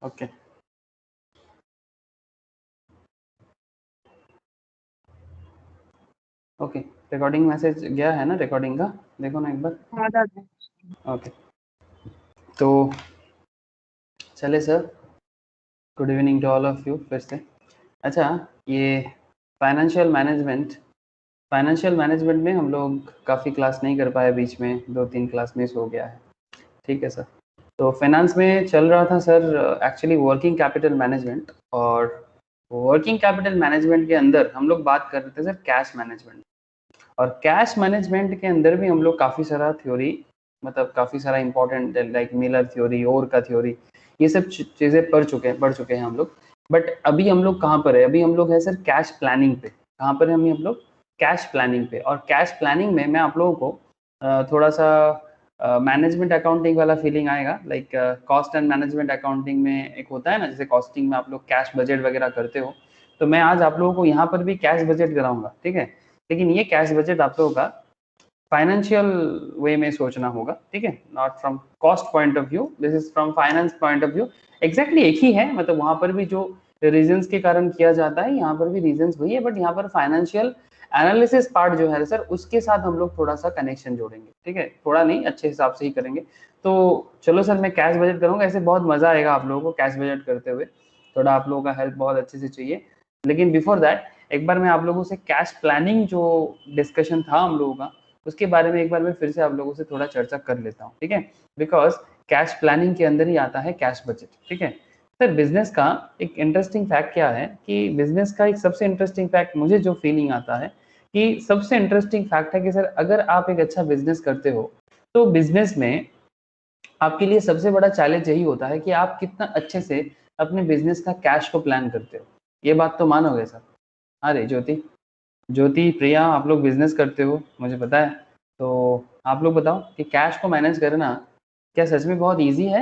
Okay okay, recording message गया है ना, रिकॉर्डिंग का देखो ना एक बार। हाँ दादा। ओके, तो चले sir, good evening to all of you फिर से। अच्छा, ये फाइनेंशियल मैनेजमेंट में हम लोग काफ़ी क्लास नहीं कर पाए, बीच में 2-3 क्लास मिस हो गया है। ठीक है सर, तो फाइनेंस में चल रहा था sir actually working capital management, और वर्किंग कैपिटल मैनेजमेंट के अंदर हम लोग बात कर रहे थे सर कैश मैनेजमेंट। और कैश मैनेजमेंट के अंदर भी हम लोग काफ़ी सारा थ्योरी, मतलब काफ़ी सारा इंपॉर्टेंट लाइक मिलर थ्योरी, ओर का थ्योरी, ये सब चीज़ें पढ़ चुके हैं हम लोग। बट अभी हम लोग कहाँ पर है, अभी हम लोग है सर कैश प्लानिंग पे। कहाँ पर है हम लोग? कैश प्लानिंग पे। और कैश प्लानिंग में मैं आप लोगों को थोड़ा सा मैनेजमेंट अकाउंटिंग वाला फीलिंग आएगा, like cost and management accounting में एक होता है ना, जैसे कॉस्टिंग में आप लोग कैश बजट वगैरह करते हो, तो मैं आज आप लोगों को यहाँ पर भी कैश बजट कराऊंगा। ठीक है, लेकिन ये कैश बजट आप लोगों का फाइनेंशियल वे में सोचना होगा। ठीक है, not from cost point of view, this is from finance point of view. Exactly एक ही है, मतलब वहां पर भी जो रीजंस के कारण किया जाता है, यहाँ पर भी रीजंस वही है, बट यहाँ पर फाइनेंशियल एनालिसिस पार्ट जो है सर, उसके साथ हम लोग थोड़ा सा कनेक्शन जोड़ेंगे। ठीक है, थोड़ा नहीं, अच्छे हिसाब से ही करेंगे। तो चलो सर, मैं कैश बजट करूंगा, ऐसे बहुत मजा आएगा आप लोगों को कैश बजट करते हुए, थोड़ा आप लोगों का हेल्प बहुत अच्छे से चाहिए। लेकिन बिफोर दैट एक बार मैं आप लोगों से कैश प्लानिंग जो डिस्कशन था हम लोगों का, उसके बारे में एक बार मैं फिर से आप लोगों से थोड़ा चर्चा कर लेता हूँ। ठीक है, बिकॉज कैश प्लानिंग के अंदर ही आता है कैश बजट। ठीक है सर, बिजनेस का एक इंटरेस्टिंग फैक्ट क्या है कि बिजनेस का एक सबसे इंटरेस्टिंग फैक्ट मुझे जो फीलिंग आता है कि सबसे इंटरेस्टिंग फैक्ट है कि सर अगर आप एक अच्छा बिजनेस करते हो, तो बिजनेस में आपके लिए सबसे बड़ा चैलेंज यही होता है कि आप कितना अच्छे से अपने बिजनेस का कैश को प्लान करते हो। ये बात तो मानोगे सर? अरे ज्योति प्रिया, आप लोग बिजनेस करते हो मुझे पता है, तो आप लोग बताओ कि कैश को मैनेज करना क्या सच में बहुत इजी है?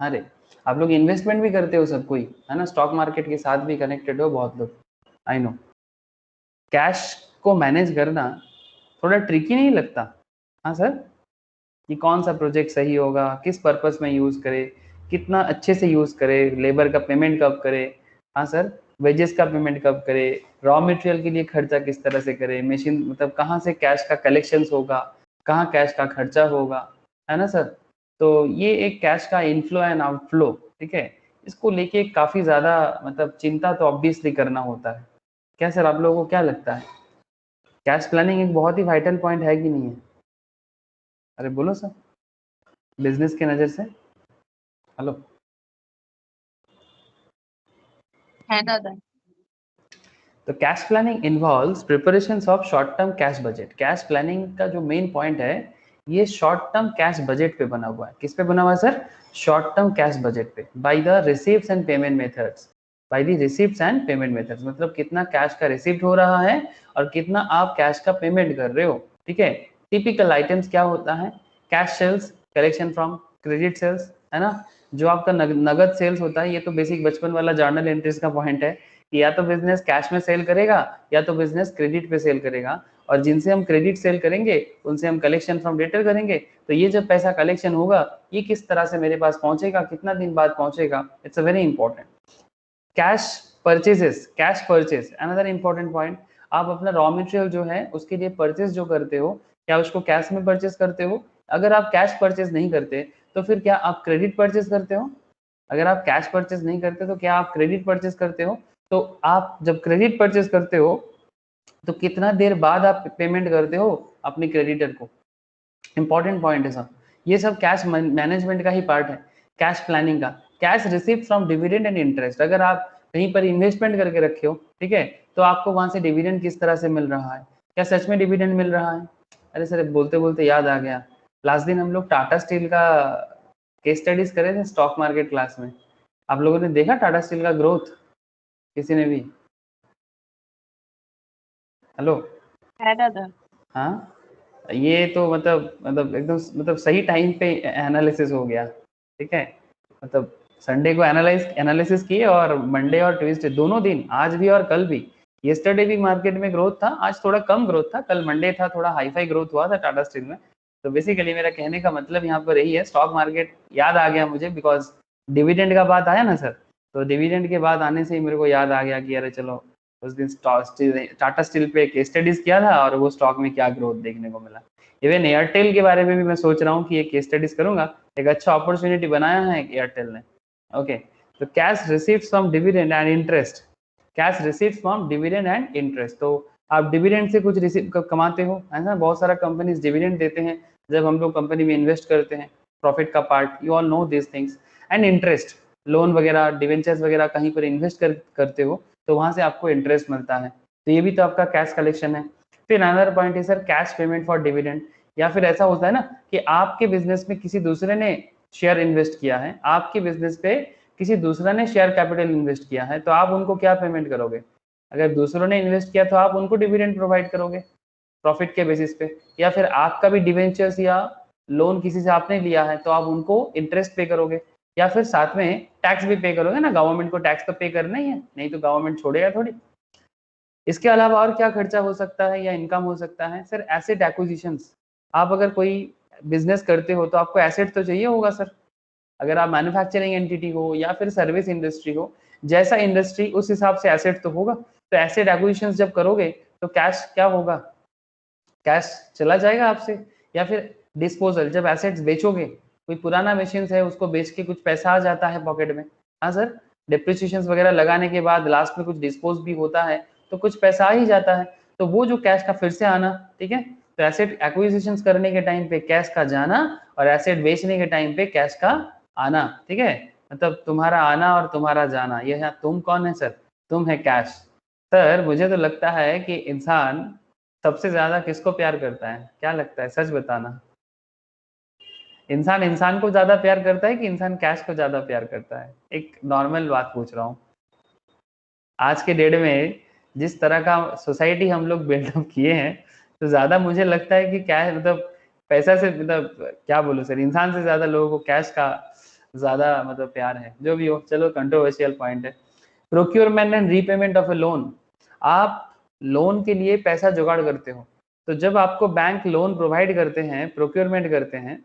अरे आप लोग इन्वेस्टमेंट भी करते हो सब कोई, है ना, स्टॉक मार्केट के साथ भी कनेक्टेड हो बहुत लोग, आई नो। कैश को मैनेज करना थोड़ा ट्रिकी नहीं लगता? हाँ सर, कि कौन सा प्रोजेक्ट सही होगा, किस पर्पस में यूज करे, कितना अच्छे से यूज करे, लेबर का पेमेंट कब करे, हाँ सर, वेजेस का पेमेंट कब करे, रॉ मटेरियल के लिए खर्चा किस तरह से करे, मशीन मतलब कहाँ से कैश का कलेक्शन होगा, कहाँ कैश का खर्चा होगा, है ना सर। तो ये एक कैश का इनफ्लो एंड आउटफ्लो, ठीक है, इसको लेके काफी ज्यादा मतलब चिंता तो ऑब्वियसली करना होता है। क्या सर, आप लोगों को क्या लगता है? कैश प्लानिंग एक बहुत ही वाइटल पॉइंट है कि नहीं है? अरे बोलो सर, बिजनेस के नजर से। हेलो। है दादा। तो cash planning involves preparations of short term cash budget. Cash planning का जो मेन पॉइंट है, ये शॉर्ट टर्म कैश बजट पे बना हुआ है। किस पे बना हुआ है sir? Short term cash budget पे, by the receipts and payment methods. By the receipts and payment methods मतलब कितना कैश का रिसीप्ट हो रहा है और कितना आप कैश का पेमेंट कर रहे हो। ठीक है, टिपिकल आइटम्स क्या होता है? Cash sales, collection from credit sales, है ना, जो आपका नगद सेल्स होता है। ये तो बेसिक बचपन वाला जर्नल एंट्रीज का पॉइंट है कि या तो बिजनेस कैश में सेल करेगा या तो बिजनेस क्रेडिट पे सेल करेगा, और जिनसे हम क्रेडिट सेल करेंगे उनसे हम कलेक्शन फ्रॉम डेटर करेंगे। तो ये जब पैसा कलेक्शन होगा, ये किस तरह से मेरे पास पहुंचेगा, कितना दिन बाद पहुंचेगा, it's a very important. Cash purchases, cash purchase another important point. आप अपना रॉ मटेरियल जो है उसके लिए परचेज जो करते हो, क्या उसको कैश में परचेज करते हो? अगर आप कैश परचेज नहीं करते तो फिर क्या आप क्रेडिट परचेज करते हो? अगर आप कैश परचेज नहीं करते तो क्या आप क्रेडिट परचेज करते हो? तो आप जब क्रेडिट परचेज करते हो तो कितना देर बाद आप पेमेंट करते हो अपने क्रेडिटर को? इंपॉर्टेंट पॉइंट है सब। ये सब कैश मैनेजमेंट का ही पार्ट है, कैश प्लानिंग का। Cash receipt from dividend and interest, अगर आप कहीं पर इन्वेस्टमेंट करके रखे हो, ठीक है, तो आपको वहां से डिविडेंड किस तरह से मिल रहा है? क्या सच में डिविडेंड मिल रहा है? अरे सर, बोलते बोलते याद आ गया, लास्ट दिन हम लोग टाटा स्टील का केस स्टडीज करे थे स्टॉक मार्केट क्लास में। आप लोगों ने देखा टाटा स्टील का ग्रोथ? किसी ने भी? हेलो। है दादा। हाँ, ये तो मतलब एकदम मतलब सही टाइम पे एनालिसिस हो गया। ठीक है, मतलब संडे को एनालिसिस किए और मंडे और ट्यूसडे दोनों दिन, आज भी और कल भी। येस्टरडे भी मार्केट में ग्रोथ था, आज थोड़ा कम ग्रोथ था, कल मंडे था, थोड़ा हाई फाई ग्रोथ हुआ था टाटा स्टील में। तो बेसिकली मेरा कहने का मतलब यहाँ पर यही है, स्टॉक मार्केट याद आ गया मुझे बिकॉज डिविडेंड का बात आया ना सर, तो डिविडेंड के बाद आने से ही मेरे को याद आ गया कि अरे चलो उस दिन टाटा स्टील पे केस स्टडीज किया था और वो स्टॉक में क्या ग्रोथ देखने को मिला। इवन एयरटेल के बारे में भी मैं सोच रहा हूँ कि ये केस स्टडीज करूंगा, एक अच्छा अपॉर्चुनिटी बनाया है एयरटेल ने। ओके, तो cash receives from dividend and interest, cash receives from dividend and interest, तो आप डिविडेंड से कुछ रिसीव कमाते हो, है ना, बहुत सारा कंपनीज डिविडेंड देते हैं जब हम लोग कंपनी में इन्वेस्ट करते हैं, प्रॉफिट का part, you all know this things. And interest, loan वगैरह डिवेंचर्स वगैरह कहीं पर इन्वेस्ट करते हो तो वहां से आपको इंटरेस्ट मिलता है, तो ये भी तो आपका कैश कलेक्शन है। फिर अनदर पॉइंट है sir cash payment for dividend, या फिर ऐसा होता है ना कि आपके बिजनेस में किसी दूसरे ने शेयर इन्वेस्ट किया है, आपके बिजनेस पे किसी दूसरा ने शेयर कैपिटल इन्वेस्ट किया है, तो आप उनको क्या पेमेंट करोगे? अगर दूसरों ने इन्वेस्ट किया तो आप उनको डिविडेंड प्रोवाइड करोगे प्रॉफिट के बेसिस पे, या फिर आपका भी डिवेंचर्स या लोन किसी से आपने लिया है तो आप उनको इंटरेस्ट पे करोगे, या फिर साथ में टैक्स भी पे करोगे ना, गवर्नमेंट को टैक्स तो पे करना ही है, नहीं तो गवर्नमेंट छोड़ेगा थोड़ी। इसके अलावा और क्या खर्चा हो सकता है या इनकम हो सकता है सर? एसेट एक्विजिशंस, आप अगर कोई बिजनेस करते हो तो आपको एसेट तो चाहिए होगा सर, अगर आप मैन्युफैक्चरिंग एंटिटी हो या फिर सर्विस इंडस्ट्री हो, जैसा इंडस्ट्री उस हिसाब से एसेट तो होगा, तो एसेट एक्विजिशन जब करोगे तो कैश क्या होगा? कैश चला जाएगा आपसे, या फिर डिस्पोजल, जब एसेट्स बेचोगे, कोई पुराना मशीन है उसको बेच के कुछ पैसा आ जाता है पॉकेट में, हाँ सर, डिप्रिसिएशन वगैरह लगाने के बाद लास्ट में कुछ डिस्पोज भी होता है तो कुछ पैसा आ ही जाता है, तो वो जो कैश का फिर से आना, ठीक है, तो एसेट एक्विजिशन करने के टाइम पे कैश का जाना और एसेट बेचने के टाइम पे कैश का आना, ठीक है, मतलब तुम्हारा आना और तुम्हारा जाना, ये है, तुम कौन है सर? तुम है कैश। सर मुझे तो लगता है कि इंसान सबसे ज्यादा किसको प्यार करता है, क्या लगता है, सच बताना? इंसान इंसान को ज्यादा प्यार करता है कि इंसान कैश को ज्यादा प्यार करता है? एक नॉर्मल बात पूछ रहा हूँ। आज के डेट में जिस तरह का सोसाइटी हम लोग बिल्डअप किए हैं, तो ज्यादा मुझे लगता है कि क्या है, मतलब पैसा से, मतलब क्या बोलूं सर, इंसान से ज्यादा लोगों को कैश का ज्यादा मतलब प्यार है, जो भी हो, चलो कंट्रोवर्शियल पॉइंट है। Procurement and repayment of A loan, आप लोन के लिए पैसा जुगाड़ करते हो, तो जब आपको बैंक लोन प्रोवाइड करते हैं, प्रोक्योरमेंट करते हैं,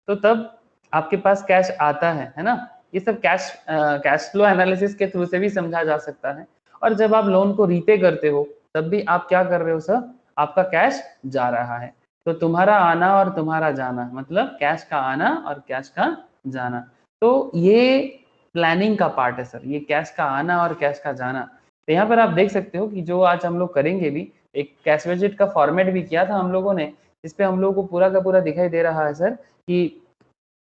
तो तब आपके पास कैश आता है ना, ये सब कैश फ्लो एनालिसिस के थ्रू से भी समझा जा सकता है। और जब आप लोन को रीपे करते हो तब भी आप क्या कर रहे हो सर? आपका कैश जा रहा है, तो तुम्हारा आना और तुम्हारा जाना, मतलब कैश का आना और कैश का जाना, तो ये प्लानिंग का पार्ट है सर, ये कैश का आना और कैश का जाना। तो यहाँ पर आप देख सकते हो कि जो आज हम लोग करेंगे भी, एक कैश बजट का फॉर्मेट भी किया था हम लोगों ने, इस पे हम लोगों को पूरा का पूरा दिखाई दे रहा है सर कि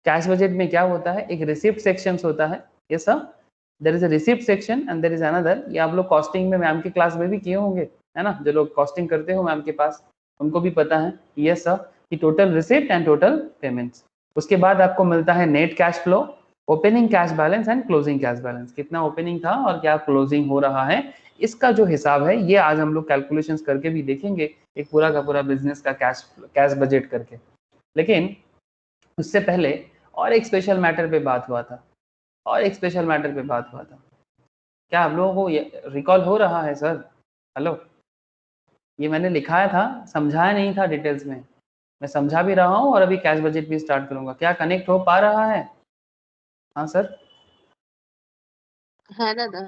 कैश बजट में क्या होता है, एक रिसिप्ट सेक्शन होता है, ये सब, there is a receipt section and there is another, ये आप लोग कॉस्टिंग में मैम की क्लास में भी किए होंगे, है ना, जो लोग कॉस्टिंग करते हो मैम के पास उनको भी पता है ये सब कि total receipt and total payments. उसके बाद आपको मिलता है net cash flow, opening cash balance and closing cash balance, कितना ओपनिंग था और क्या क्लोजिंग हो रहा है, इसका जो हिसाब है ये आज हम लोग कैलकुलेशंस करके भी देखेंगे, एक पूरा का पूरा बिजनेस का कैश बजट करके। लेकिन उससे पहले और एक स्पेशल मैटर पे बात हुआ था, और एक स्पेशल मैटर पे बात हुआ था, क्या आप लोगों को ये रिकॉल हो रहा है सर? हेलो, ये मैंने लिखाया था, समझाया नहीं था डिटेल्स में, मैं समझा भी रहा हूँ और अभी कैश बजट भी स्टार्ट करूंगा, क्या कनेक्ट हो पा रहा है? हाँ सर। है दादा।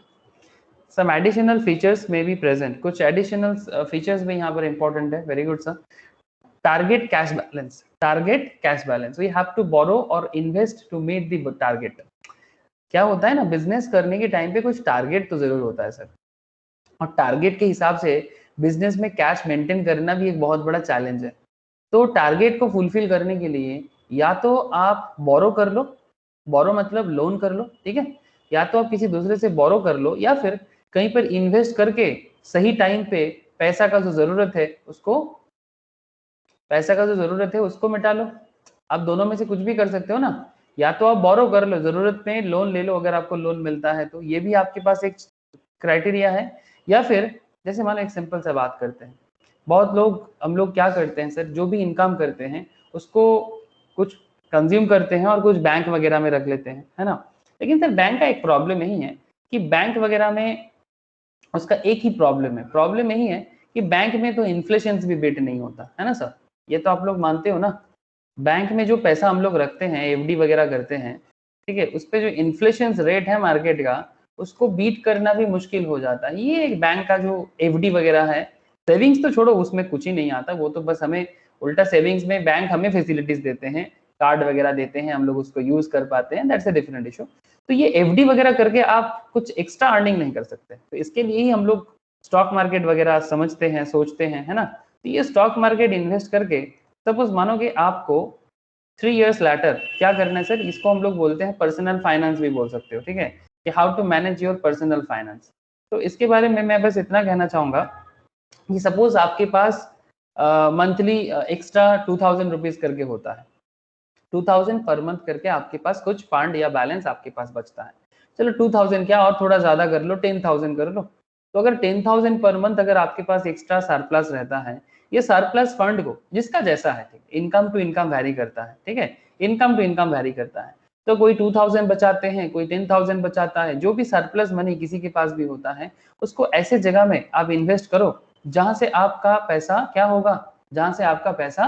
Some additional features may be present, कुछ एडिशनल फीचर्स भी यहाँ पर इंपॉर्टेंट है, very good sir. Target cash balance, target cash balance, we have to borrow or invest to meet the target. क्या होता है ना, बिजनेस करने के टाइम पे कुछ टारगेट तो जरूर होता है सर, और टारगेट के हिसाब से बिजनेस में कैश मेंटेन करना भी एक बहुत बड़ा चैलेंज है। तो टारगेट को फुलफिल करने के लिए या तो आप बोरो कर लो, बोरो मतलब लोन कर लो, ठीक है, या तो आप किसी दूसरे से बोरो कर लो, या फिर कहीं पर इन्वेस्ट करके सही टाइम पे पैसा का जो जरूरत है उसको, पैसा का जो जरूरत है उसको मिटा लो। आप दोनों में से कुछ भी कर सकते हो ना, या तो आप बोरो कर लो, जरूरत में लोन ले लो, अगर आपको लोन मिलता है तो ये भी आपके पास एक क्राइटेरिया है, या फिर जैसे मान लो एक सिंपल सा बात करते हैं, बहुत लोग, हम लोग क्या करते हैं सर, जो भी इनकम करते हैं उसको कुछ कंज्यूम करते हैं और कुछ बैंक वगैरह में रख लेते हैं, है ना, लेकिन सर बैंक का एक प्रॉब्लम यही है कि बैंक वगैरह में उसका एक ही प्रॉब्लम है, प्रॉब्लम यही है कि बैंक में तो इन्फ्लेशन भी बीट नहीं होता है ना सर, ये तो आप लोग मानते हो ना, बैंक में जो पैसा हम लोग रखते हैं, एफडी वगैरह करते हैं, ठीक है, उस पे जो इन्फ्लेशन रेट है मार्केट का, उसको बीट करना भी मुश्किल हो जाता है। ये एक बैंक का जो एफडी वगैरह है, सेविंग्स तो छोड़ो, उसमें कुछ ही नहीं आता, वो तो बस हमें उल्टा सेविंग्स में बैंक हमें फैसिलिटीज देते हैं, कार्ड वगैरह देते हैं, हम लोग उसको यूज कर पाते हैं, दैट्स अ डिफरेंट इशू। तो ये एफडी वगैरह करके आप कुछ एक्स्ट्रा अर्निंग नहीं कर सकते, तो इसके लिए ही हम लोग स्टॉक मार्केट वगैरह समझते हैं, सोचते हैं, है ना। तो ये स्टॉक मार्केट इन्वेस्ट करके सपोज मानो कि आपको 3 years later क्या करना है सर, इसको हम लोग बोलते हैं पर्सनल फाइनेंस भी बोल सकते हो, ठीक है, कि how to manage your personal finance. तो इसके बारे में मैं बस इतना कहना चाहूंगा कि सपोज आपके पास मंथली एक्स्ट्रा 2000 रुपीज करके होता है, 2000 पर मंथ करके आपके पास कुछ फंड या बैलेंस आपके पास बचता है। चलो 2000 क्या, और थोड़ा ज्यादा कर लो, 10,000 कर लो। तो अगर 10,000 पर मंथ अगर आपके पास एक्स्ट्रा सरप्लस रहता है, ये सरप्लस फंड को जिसका जैसा है, ठीक, इनकम टू इनकम वैरी करता है, ठीक है, इनकम टू इनकम वैरी करता है। तो कोई 2000 बचाते हैं, कोई 10,000 बचाता है, जो भी सरप्लस मनी किसी के पास भी होता है, उसको ऐसे जगह में आप इन्वेस्ट करो जहां से आपका पैसा क्या होगा, जहां से आपका पैसा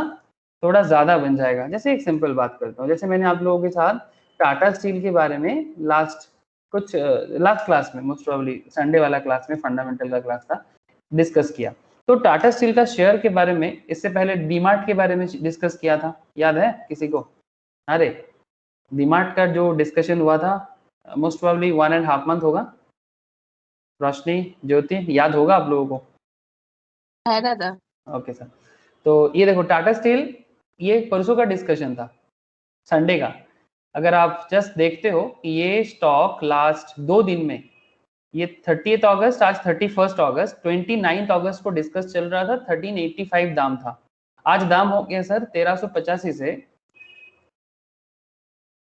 थोड़ा ज्यादा बन जाएगा। जैसे एक सिंपल बात करता हूँ, जैसे मैंने आप लोगों के साथ टाटा स्टील के बारे में लास्ट क्लास में, मोस्ट प्रोबेबली संडे वाला क्लास में, फंडामेंटल का क्लास था, डिस्कस किया। तो टाटा स्टील का शेयर के बारे में इससे पहले डीमार्ट के बारे में डिस्कस किया था, याद है किसी को? अरे डीमार्ट का जो डिस्कशन हुआ था, मोस्ट प्रोबेबली 1.5 मंथ होगा। रोशनी, ज्योति, याद होगा आप लोगों को? है दादा। Okay sir. तो ये देखो टाटा स्टील, ये परसों का डिस्कशन था, संडे का। अगर आप जस्ट देखते हो कि ये स्टॉक लास्ट 2 दिन में, ये 30 अगस्त, आज 31 अगस्त, 29 अगस्त को डिस्कस चल रहा था, 1385 दाम था। आज दाम हो गया सर 1385 से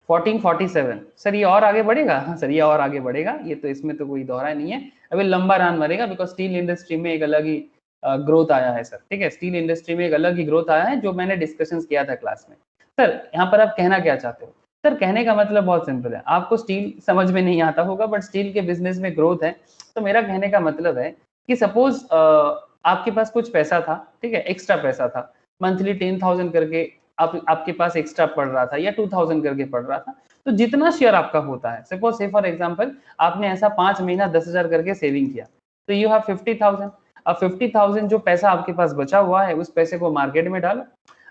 1447। सर ये और आगे बढ़ेगा? हाँ सर, ये और आगे बढ़ेगा, ये तो इसमें तो कोई दोहरा नहीं है। अभी लंबा रान मरेगा, बिकॉज स्टील इंडस्ट्री में एक अलग ही ग्रोथ आया है सर, ठीक है, स्टील इंडस्ट्री में एक अलग ही ग्रोथ आया है, जो मैंने डिस्कशन किया था क्लास में। सर यहाँ पर आप कहना क्या चाहते हो? सर कहने का मतलब बहुत सिंपल है, आपको स्टील समझ में नहीं आता होगा, बट स्टील के बिजनेस में ग्रोथ है। तो मेरा कहने का मतलब है कि सपोज आपके पास कुछ पैसा था, ठीक है, एक्स्ट्रा पैसा था, मंथली 10,000 करके आपके पास एक्स्ट्रा पड़ रहा था, या 2,000 करके पड़ रहा था। तो जितना शेयर आपका होता है, सपोज से फॉर एग्जांपल आपने ऐसा 5 महीना 10,000 करके सेविंग किया, तो यू हैव 50,000। अब 50,000 जो पैसा आपके पास बचा हुआ है, उस पैसे को मार्केट में डालो।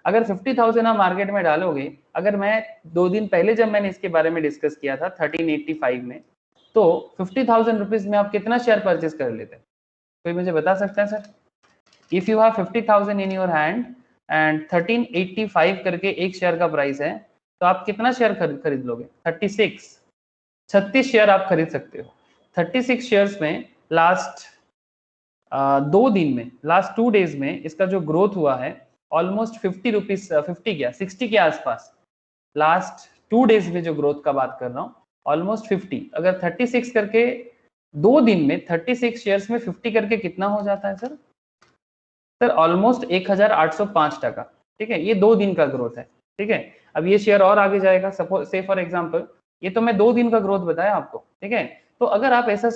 अगर 50,000 आप मार्केट में डालोगे, अगर मैं 2 दिन पहले जब मैंने इसके बारे में डिस्कस किया था 1385 में, तो 50,000 रुपीज में आप कितना शेयर परचेज कर लेते? कोई मुझे बता सकता है sir? If you have 50,000 in your hand and 1385 करके एक शेयर का प्राइस है, तो आप कितना शेयर खरीद लोगे? 36 शेयर आप खरीद सकते हो। 36 शेयर्स में लास्ट 2 दिन में, लास्ट 2 डेज में इसका जो ग्रोथ हुआ है ऑलमोस्ट 50 रुपीज, 50 क्या 60 के आसपास। लास्ट 2 डेज में जो ग्रोथ का बात कर रहा हूँ, ऑलमोस्ट 50। अगर 36 करके 2 दिन में 36 शेयर्स में 50 करके कितना हो जाता है सर? सर ऑलमोस्ट 1805 टका, ठीक है, ये 2 दिन का ग्रोथ है, ठीक है। अब ये शेयर और आगे जाएगा, सपोज से फॉर एग्जांपल, ये तो मैं 2 दिन का ग्रोथ बताया आपको, ठीक है। तो अगर आप ऐसा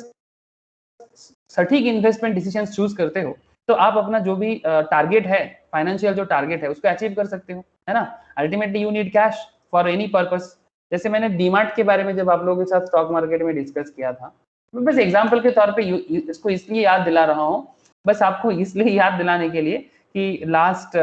सटीक इन्वेस्टमेंट डिसीजन चूज करते हो, तो आप अपना जो भी टारगेट है, फाइनेंशियल जो टारगेट है, उसको अचीव कर सकते हो, है ना। Ultimately you need cash for any purpose. जैसे मैंने डीमार्ट के बारे में जब आप लोगों के साथ स्टॉक मार्केट में डिस्कस किया था, मैं बस एग्जाम्पल के तौर पे इसको इसलिए याद दिला रहा हूँ, बस आपको इसलिए याद दिलाने के लिए कि लास्ट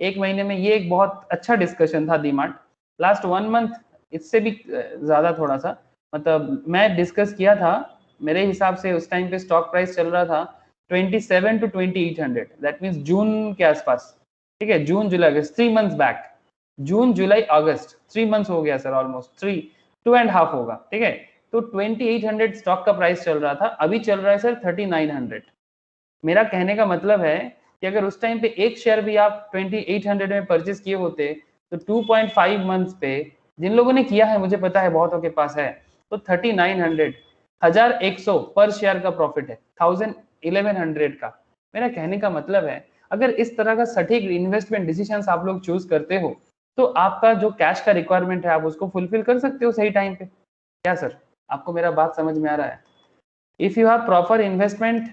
1 महीने में ये एक बहुत अच्छा डिस्कशन था डीमार्ट। लास्ट 1 मंथ इससे भी ज्यादा थोड़ा सा, मतलब मैं डिस्कस किया था, मेरे हिसाब से उस टाइम पे स्टॉक प्राइस चल रहा था 27 to 2800, दैट मीन्स जून के आसपास, ठीक है, जून जुलाई अगस्त, 3 मंथ्स बैक, जून जुलाई अगस्त, 3 मंथ्स हो गया सर, ऑलमोस्ट 2.5 होगा, ठीक है। तो 2800 स्टॉक का प्राइस चल रहा था, अभी चल रहा है सर 3900। मेरा कहने का मतलब है कि अगर उस टाइम पे एक शेयर भी आप 2800 में परचेस किए होते, तो 2.5 मंथ्स पे, जिन लोगों ने किया है मुझे पता है बहुतों के पास है, तो 3900, 1100 पर शेयर का प्रॉफिट है, 1100 का। मेरा कहने का मतलब है अगर इस तरह का सटीक इन्वेस्टमेंट डिसीजन आप लोग चूज करते हो, तो आपका जो कैश का रिक्वायरमेंट है आप उसको फुलफिल कर सकते हो सही टाइम पे। क्या सर, आपको मेरा बात समझ में आ रहा है? If you have proper investment,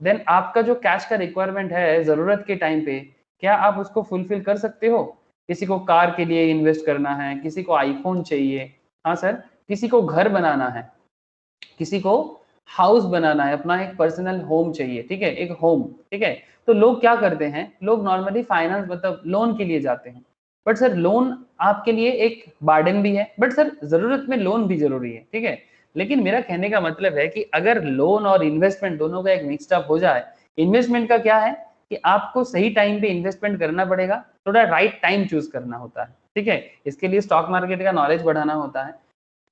then आपका जो कैश का रिक्वायरमेंट है जरूरत के टाइम पे, क्या आप उसको फुलफिल कर सकते हो? किसी को कार के लिए इन्वेस्ट करना है, किसी को आईफोन चाहिए, हाँ सर, किसी को घर बनाना है, किसी को हाउस बनाना है, अपना एक पर्सनल होम चाहिए, ठीक है, एक होम, ठीक है। तो लोग क्या करते हैं, लोग नॉर्मली फाइनेंस मतलब लोन के लिए जाते हैं। बट सर लोन आपके लिए एक बर्डन भी है, बट सर जरूरत में लोन भी जरूरी है, ठीक है। लेकिन मेरा कहने का मतलब है कि अगर लोन और इन्वेस्टमेंट दोनों का एक मिक्सड अप हो जाए, इन्वेस्टमेंट का क्या है कि आपको सही टाइम पे इन्वेस्टमेंट करना पड़ेगा, थोड़ा राइट टाइम चूज करना होता है, ठीक है। इसके लिए स्टॉक मार्केट का नॉलेज बढ़ाना होता है,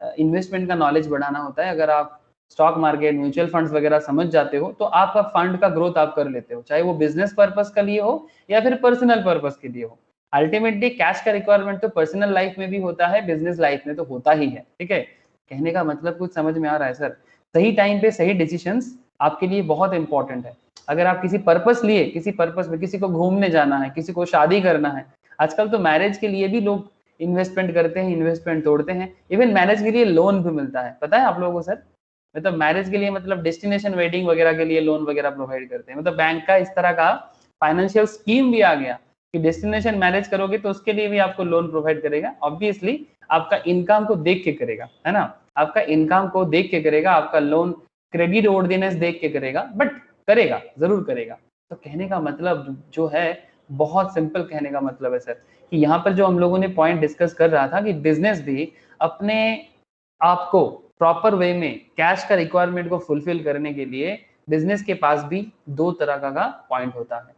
इन्वेस्टमेंट का नॉलेज बढ़ाना होता है। अगर आप स्टॉक मार्केट, म्यूचुअल फंड्स वगैरह समझ जाते हो तो आपका फंड का ग्रोथ आप कर लेते हो, चाहे वो बिजनेस पर्पस के लिए हो या फिर पर्सनल पर्पस के लिए हो। अल्टीमेटली कैश का रिक्वायरमेंट तो पर्सनल लाइफ में भी होता है, बिजनेस लाइफ में तो होता ही है, ठीक है। कहने का मतलब कुछ समझ में आ रहा है सर? सही टाइम पे सही डिसीजंस आपके लिए बहुत इंपॉर्टेंट है। अगर आप किसी पर्पस लिए, किसी पर्पस में, किसी को घूमने जाना है, किसी को शादी करना है, आजकल तो मैरिज के लिए भी लोग इन्वेस्टमेंट करते हैं, इन्वेस्टमेंट तोड़ते हैं। इवन मैरिज के लिए लोन भी मिलता है, पता है आप लोगों को सर? मतलब मैरिज के लिए, मतलब डेस्टिनेशन वेडिंग वगैरह के लिए लोन वगैरह प्रोवाइड करते हैं। मतलब बैंक का इस तरह का फाइनेंशियल स्कीम भी आ गया कि डेस्टिनेशन मैरिज करोगे तो उसके लिए भी आपको लोन प्रोवाइड करेगा। ऑब्वियसली आपका इनकम को देख के करेगा, है ना, आपका इनकम को देख के करेगा, आपका लोन क्रेडिट वर्दीनेस देख के करेगा, बट करेगा, जरूर करेगा। तो कहने का मतलब जो है, बहुत सिंपल कहने का मतलब है सर, कि यहाँ पर जो हम लोगों ने पॉइंट डिस्कस कर रहा था कि बिजनेस भी अपने आपको प्रॉपर वे में कैश का रिक्वायरमेंट को फुलफिल करने के लिए बिजनेस के पास भी दो तरह का पॉइंट होता है।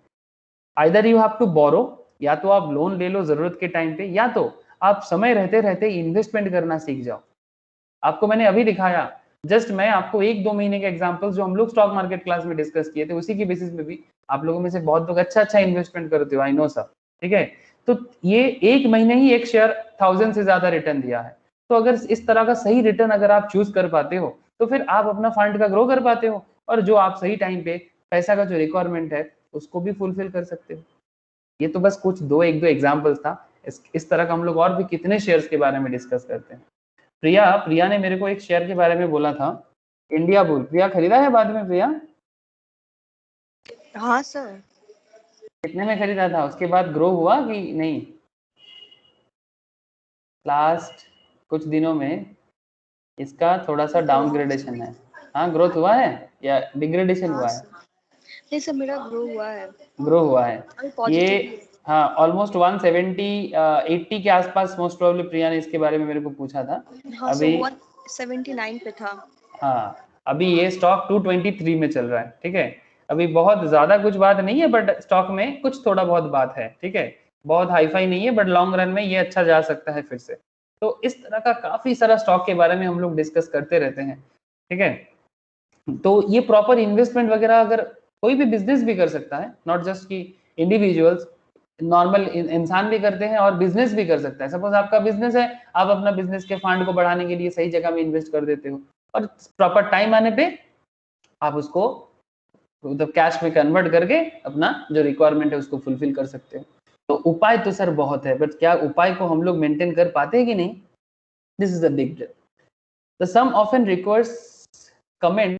Either you have to borrow, या तो आप लोन ले लो जरूरत के टाइम पे, या तो आप समय रहते रहते इन्वेस्टमेंट करना सीख जाओ। आपको मैंने अभी दिखाया, जस्ट मैं आपको 1-2 महीने के एग्जांपल्स जो हम लोग स्टॉक मार्केट क्लास में डिस्कस किए थे, उसी की बेसिस पे भी आप लोगों में से बहुत लोग अच्छा इन्वेस्टमेंट करते हो, आई नो सर, ठीक है। तो ये 1 महीने ही एक शेयर 1000 से ज्यादा रिटर्न दिया है। तो अगर इस तरह का सही रिटर्न अगर आप चूज कर पाते हो तो फिर आप अपना फंड का ग्रो कर पाते हो, और जो आप सही टाइम पे पैसा का जो रिक्वायरमेंट है उसको भी फुलफिल कर सकते हो। ये तो बस कुछ एक दो एग्जांपल्स था। इस तरह का हम लोग और भी कितने शेयर्स के बारे में डिस्कस करते हैं। प्रिया प्रिया ने मेरे को एक शेयर के बारे में बोला था, इंडिया बुल। प्रिया खरीदा है बाद में प्रिया? हाँ सर। कितने में खरीदा था, उसके बाद ग्रो हुआ कि नहीं? लास्ट कुछ दिनों में इसका थोड़ा सा डाउनग्रेडेशन है। हाँ, ग्रोथ हुआ है या डिग्रेडेशन हुआ है? नहीं सर, मेरा ग्रो हुआ है। ग्रो हुआ है ये, पॉजिटिव। हाँ, ऑलमोस्ट 170 80 के आसपास मोस्ट प्रोबेबली प्रिया ने इसके बारे में मेरे को पूछा था। हाँ सर, अभी 179 पे था। हाँ, अभी ये स्टॉक 223 में चल रहा है, ठीक है। अभी बहुत ज्यादा कुछ बात नहीं है, बट स्टॉक में कुछ थोड़ा बहुत बात है, ठीक है। बहुत हाईफाई नहीं है, बट लॉन्ग रन में ये अच्छा जा सकता है फिर से। तो इस तरह का काफी सारा स्टॉक के बारे में हम लोग डिस्कस करते रहते हैं, ठीक है। तो ये प्रॉपर इन्वेस्टमेंट वगैरह अगर कोई भी बिजनेस भी कर सकता है, नॉट जस्ट कि इंडिविजुअल्स, नॉर्मल इंसान भी करते हैं और बिजनेस भी कर सकता है। सपोज आपका बिजनेस है, आप अपना बिजनेस के फंड को बढ़ाने के लिए सही जगह में इन्वेस्ट कर देते हो, और प्रॉपर टाइम आने पे आप उसको मतलब कैश में कन्वर्ट करके अपना जो रिक्वायरमेंट है उसको फुलफिल कर सकते हो। तो उपाय तो सर बहुत है, बट क्या उपाय को हम लोग मेंटेन कर पाते हैं कि नहीं? This is the big the sum often requires comment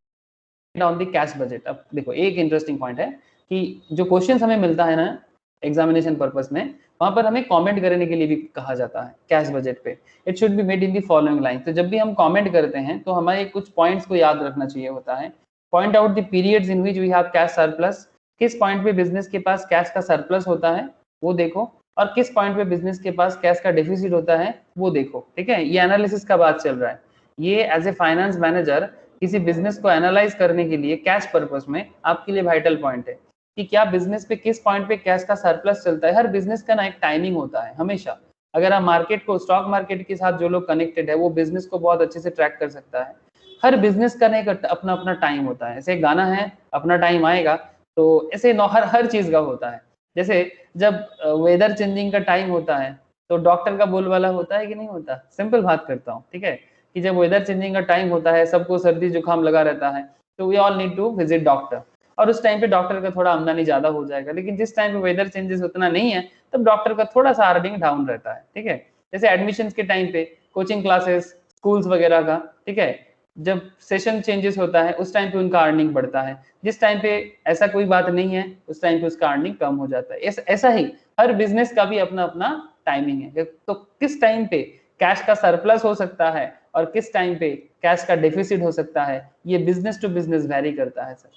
on the cash budget. अब देखो, एक इंटरेस्टिंग पॉइंट है कि जो क्वेश्चन हमें मिलता है ना एग्जामिनेशन पर्पस में, वहां पर हमें कमेंट करने के लिए भी कहा जाता है कैश बजट पे। It should be made in the following line. तो जब भी हम कमेंट करते हैं तो हमारे कुछ पॉइंट्स को याद रखना चाहिए होता है। Point out the periods in which we have cash surplus. किस पॉइंट पे बिजनेस के पास कैश का सरप्लस होता है वो देखो, और किस पॉइंट पे बिजनेस के पास कैश का डेफिसिट होता है वो देखो, ठीक है। ये एनालिसिस का बात चल रहा है। ये एज ए फाइनेंस मैनेजर किसी बिजनेस को एनालाइज करने के लिए कैश पर्पस में आपके लिए वाइटल पॉइंट है कि क्या बिजनेस पे किस पॉइंट पे कैश का सरप्लस चलता है। हर बिजनेस का ना एक टाइमिंग होता है हमेशा। अगर आप मार्केट को, स्टॉक मार्केट के साथ जो लोग कनेक्टेड है वो बिजनेस को बहुत अच्छे से ट्रैक कर सकता है। हर बिजनेस का ना एक अपना अपना टाइम होता है। ऐसे गाना है, अपना टाइम आएगा, तो ऐसे हर चीज का होता है। जैसे जब वेदर चेंजिंग का टाइम होता है तो डॉक्टर का बोलबाला होता है कि नहीं होता? सिंपल बात करता हूँ, ठीक है, कि जब वेदर चेंजिंग का टाइम होता है, सबको सर्दी जुकाम लगा रहता है, तो we all need to visit doctor. और उस टाइम पे डॉक्टर का थोड़ा आमदनी ज्यादा हो जाएगा। लेकिन जिस टाइम पे वेदर चेंजेस उतना नहीं है तब डॉक्टर का थोड़ा सा अर्निंग डाउन रहता है, ठीक है। जैसे एडमिशन के टाइम पे कोचिंग क्लासेस, स्कूल्स वगैरह का, ठीक है, जब सेशन चेंजेस होता है उस टाइम पे उनका अर्निंग बढ़ता है। जिस टाइम पे ऐसा कोई बात नहीं है उस टाइम पे उसका अर्निंग कम हो जाता है। ऐसा ही हर बिजनेस का भी अपना अपना टाइमिंग है। तो किस टाइम पे कैश का सरप्लस हो सकता है और किस टाइम पे कैश का डेफिसिट हो सकता है, ये बिजनेस टू बिजनेस वैरी करता है सर।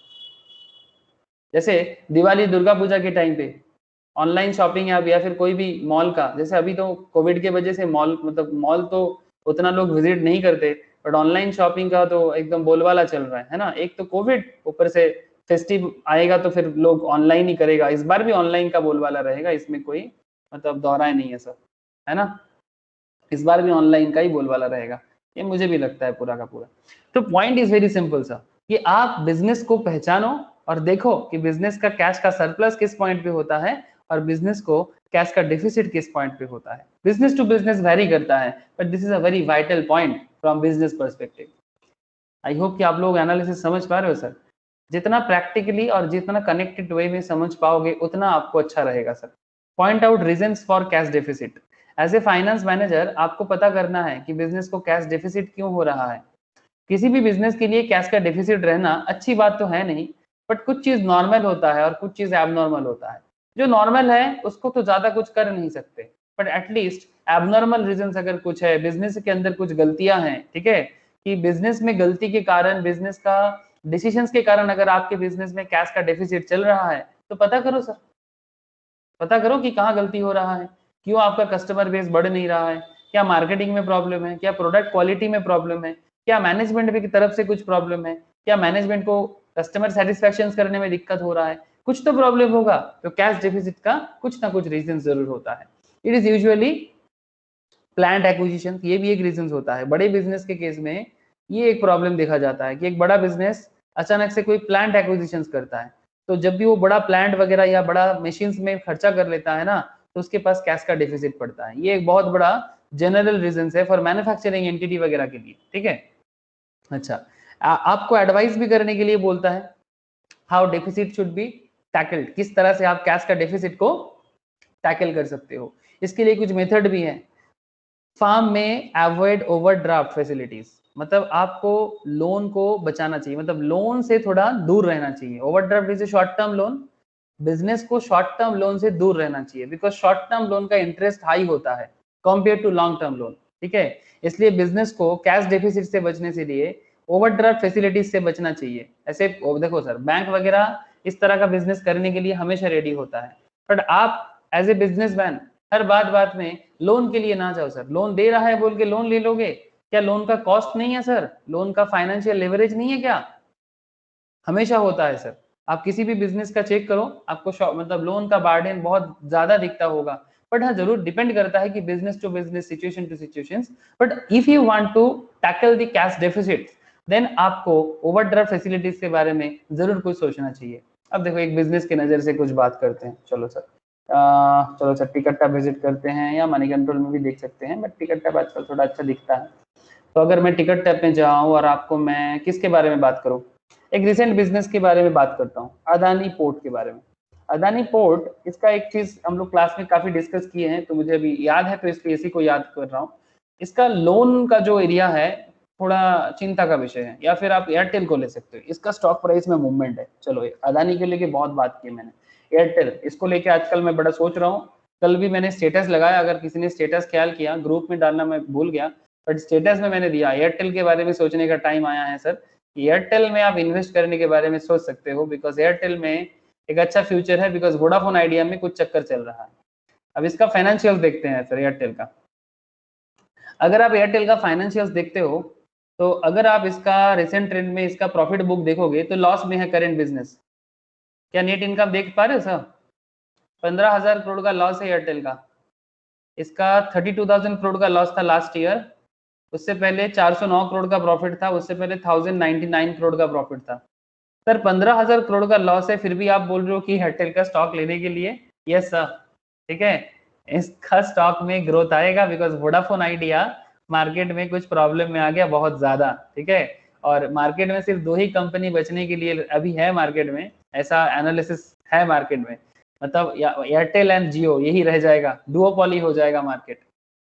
जैसे दिवाली दुर्गा पूजा के टाइम पे ऑनलाइन शॉपिंग या फिर कोई भी मॉल का, जैसे अभी तो कोविड के वजह से मॉल मतलब मॉल तो उतना लोग विजिट नहीं करते, बट ऑनलाइन शॉपिंग का तो एकदम बोलबाला चल रहा है ना। एक तो कोविड, ऊपर से फेस्टिव आएगा तो फिर लोग ऑनलाइन ही करेगा। इस बार भी ऑनलाइन का बोलबाला रहेगा, इसमें कोई मतलब दोहराए नहीं है सर, है ना। इस बार भी ऑनलाइन का ही बोलबाला रहेगा, ये मुझे भी लगता है पूरा का पूरा। तो point is very simple sir, कि आप बिजनेस को पहचानो और देखो कि बिजनेस का कैश का सरप्लस किस पॉइंट पे होता है और बिजनेस को कैश का डेफिसिट किस पॉइंट पे होता है। बिजनेस टू बिजनेस वेरी करता है, but this is a very vital point from business perspective. I hope कि आप लोग एनालिसिस समझ पा रहे हो सर। जितना प्रैक्टिकली और जितना कनेक्टेड वे में समझ पाओगे उतना आपको अच्छा रहेगा sir. Point out reasons for cash deficit. As a finance manager आपको पता करना है कि बिजनेस को कैश डेफिसिट क्यों हो रहा है। किसी भी बिजनेस के लिए कैश का डेफिसिट रहना अच्छी बात तो है नहीं, बट कुछ चीज नॉर्मल होता है और कुछ चीज एबनॉर्मल होता है। जो नॉर्मल है उसको तो ज्यादा कुछ कर नहीं सकते, बट एटलीस्ट एबनॉर्मल रीजंस अगर कुछ है, बिजनेस के अंदर कुछ गलतियां हैं, ठीक है, कि बिजनेस में गलती के कारण, बिजनेस का डिसीजंस के कारण अगर आपके बिजनेस में कैश का डेफिसिट चल रहा है तो पता करो सर, पता करो कि कहाँ गलती हो रहा है, क्यों आपका कस्टमर बेस बढ़ नहीं रहा है, क्या मार्केटिंग में प्रॉब्लम है, क्या प्रोडक्ट क्वालिटी में प्रॉब्लम है, क्या मैनेजमेंट की तरफ से कुछ प्रॉब्लम है, क्या मैनेजमेंट को कस्टमर सेटिस्फेक्शन करने में दिक्कत हो रहा है, कुछ तो प्रॉब्लम होगा। तो कैश डेफिसिट का कुछ ना कुछ रीजन जरूर होता है। It is usually planned acquisition, ये भी एक रीजन होता है। बड़े बिजनेस के केस में ये एक प्रॉब्लम देखा जाता है कि एक बड़ा बिजनेस अचानक से कोई प्लान्ट एक्विजिशन करता है, तो जब भी वो बड़ा प्लांट वगैरह या बड़ा मशीन्स में खर्चा कर लेता है ना, तो उसके पास कैश का डेफिसिट पड़ता है। ये एक बहुत बड़ा जनरल रीजन है फॉर मैन्युफैक्चरिंग एंटिटी वगैरह के लिए, ठीक है। अच्छा, आपको एडवाइस भी करने के लिए बोलता है how deficit should be tackled, किस तरह से आप कैश का डेफिसिट को टैकल कर सकते हो। इसके लिए कुछ मेथड भी है। फार्म में अवॉइड ओवरड्राफ्ट फैसिलिटीज, मतलब आपको लोन को बचाना चाहिए, मतलब लोन से थोड़ा दूर रहना चाहिए। Overdraft is a short term loan, business को शॉर्ट टर्म लोन से दूर रहना चाहिए, बिकॉज शॉर्ट टर्म लोन का इंटरेस्ट हाई होता है compare to long term loan, ठीक है। इसलिए बिजनेस को कैश डेफिसिट से बचने के लिए ओवरड्राफ्ट फैसिलिटीज से बचना चाहिए। ऐसे देखो सर, बैंक वगैरह इस तरह का बिजनेस करने के लिए हमेशा रेडी होता है, बट आप एज ए बिजनेसमैन हर बात बात में लोन के लिए ना जाओ सर। लोन दे रहा है बोल के लोन ले लोगे, क्या लोन का कॉस्ट नहीं है सर, लोन का फाइनेंशियल लेवरेज नहीं है क्या, हमेशा होता है सर। आप किसी भी बिजनेस का चेक करो, आपको मतलब लोन का बार्डन बहुत ज्यादा दिखता होगा, बट हाँ जरूर डिपेंड करता है कि business to business, situation to situation. But if you want to tackle the cash deficit, then आपको ओवरड्राफ्ट फैसिलिटीज के बारे में जरूर कुछ सोचना चाहिए। अब देखो एक बिजनेस की नजर से कुछ बात करते हैं, चलो सर। चलो सर, टिकट टैब विजिट करते हैं या मनी कंट्रोल में भी देख सकते हैं, बट टिकट टैब आजकल थोड़ा अच्छा दिखता है। तो अगर मैं टिकट टैब में जाऊँ और आपको मैं किसके बारे में बात करूँ, एक रिसेंट बिजनेस के बारे में बात करता हूँ, अदानी पोर्ट के बारे में। अदानी पोर्ट, इसका एक चीज हम लोग क्लास में काफी डिस्कस किए हैं, तो मुझे अभी याद है, तो इसलिए इसी को याद कर रहा हूँ। इसका लोन का जो एरिया है थोड़ा चिंता का विषय है, या फिर आप एयरटेल को ले सकते हो। इसका स्टॉक प्राइस में मूवमेंट है, चलो अदानी के लेके बहुत बात की मैंने, एयरटेल इसको लेके आजकल मैं बड़ा सोच रहा हूँ। कल भी मैंने स्टेटस लगाया, अगर किसी ने स्टेटस ख्याल किया, ग्रुप में डालना मैं भूल गया, बट स्टेटस में मैंने दिया एयरटेल के बारे में सोचने का टाइम आया है सर। एयरटेल में आप इन्वेस्ट करने के बारे में सोच सकते हो, बिकॉज एयरटेल में एक अच्छा फ्यूचर है, बिकॉज वोडाफोन आइडिया में कुछ चक्कर चल रहा है। अब इसका फाइनेंशियल देखते हैं सर एयरटेल का। अगर आप एयरटेल का फाइनेंशियल्स देखते हो, तो अगर आप इसका रिसेंट ट्रेंड में इसका प्रॉफिट बुक देखोगे तो लॉस में है करेंट बिजनेस। क्या नेट इनकम देख पा रहे हो सर, 15,000 करोड़ का लॉस है एयरटेल का। इसका 32,000 करोड़ का लॉस था लास्ट ईयर, उससे पहले 409 करोड़ का प्रॉफिट था, उससे पहले 1099 करोड़ का प्रॉफिट था। सर 15,000 करोड़ का लॉस है, फिर भी आप बोल रहे हो कि एयरटेल का स्टॉक लेने के लिए। यस सर, ठीक है, इसका स्टॉक में ग्रोथ आएगा, बिकॉज वोडाफोन आइडिया मार्केट में कुछ प्रॉब्लम में आ गया बहुत ज्यादा, ठीक है। और मार्केट में सिर्फ दो ही कंपनी बचने के लिए अभी है मार्केट में, ऐसा एनालिसिस है मार्केट में, मतलब एयरटेल एंड जियो यही रह जाएगा, डुओपॉली हो जाएगा मार्केट।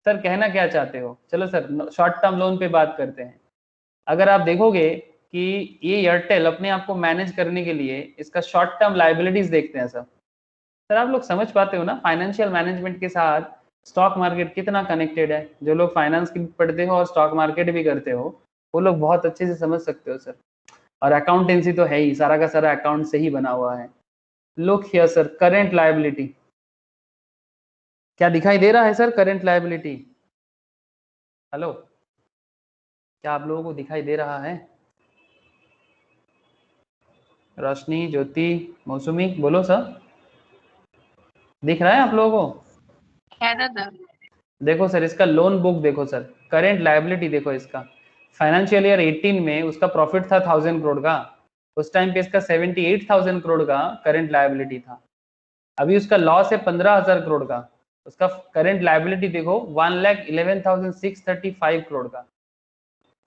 सर कहना क्या चाहते हो, चलो सर शॉर्ट टर्म लोन पे बात करते हैं। अगर आप देखोगे कि ये एयरटेल अपने आप को मैनेज करने के लिए इसका शॉर्ट टर्म लाइबिलिटीज देखते हैं सर। सर आप लोग समझ पाते हो ना, फाइनेंशियल मैनेजमेंट के साथ स्टॉक मार्केट कितना कनेक्टेड है। जो लोग फाइनेंस की पढ़ते हो और स्टॉक मार्केट भी करते हो वो लोग बहुत अच्छे से समझ सकते हो सर। और अकाउंटेंसी तो है ही, सारा का सारा अकाउंट से ही बना हुआ है। Look here sir, current liability क्या दिखाई दे रहा है सर? करेंट लायबिलिटी, हेलो, क्या आप लोगों को दिखाई दे रहा है? रोशनी, ज्योति, मौसमी, बोलो सर, दिख रहा है आप लोगों को? देखो सर, इसका लोन बुक देखो सर, करेंट लायबिलिटी देखो इसका। फाइनेंशियल ईयर 18 में उसका प्रॉफिट था 1000 करोड़ का, उस टाइम पे इसका 78,000 करोड़ का करंट लायबिलिटी था। अभी उसका लॉस है 15,000 करोड़ का, उसका करंट लायबिलिटी देखो 1,11,635 करोड़ का,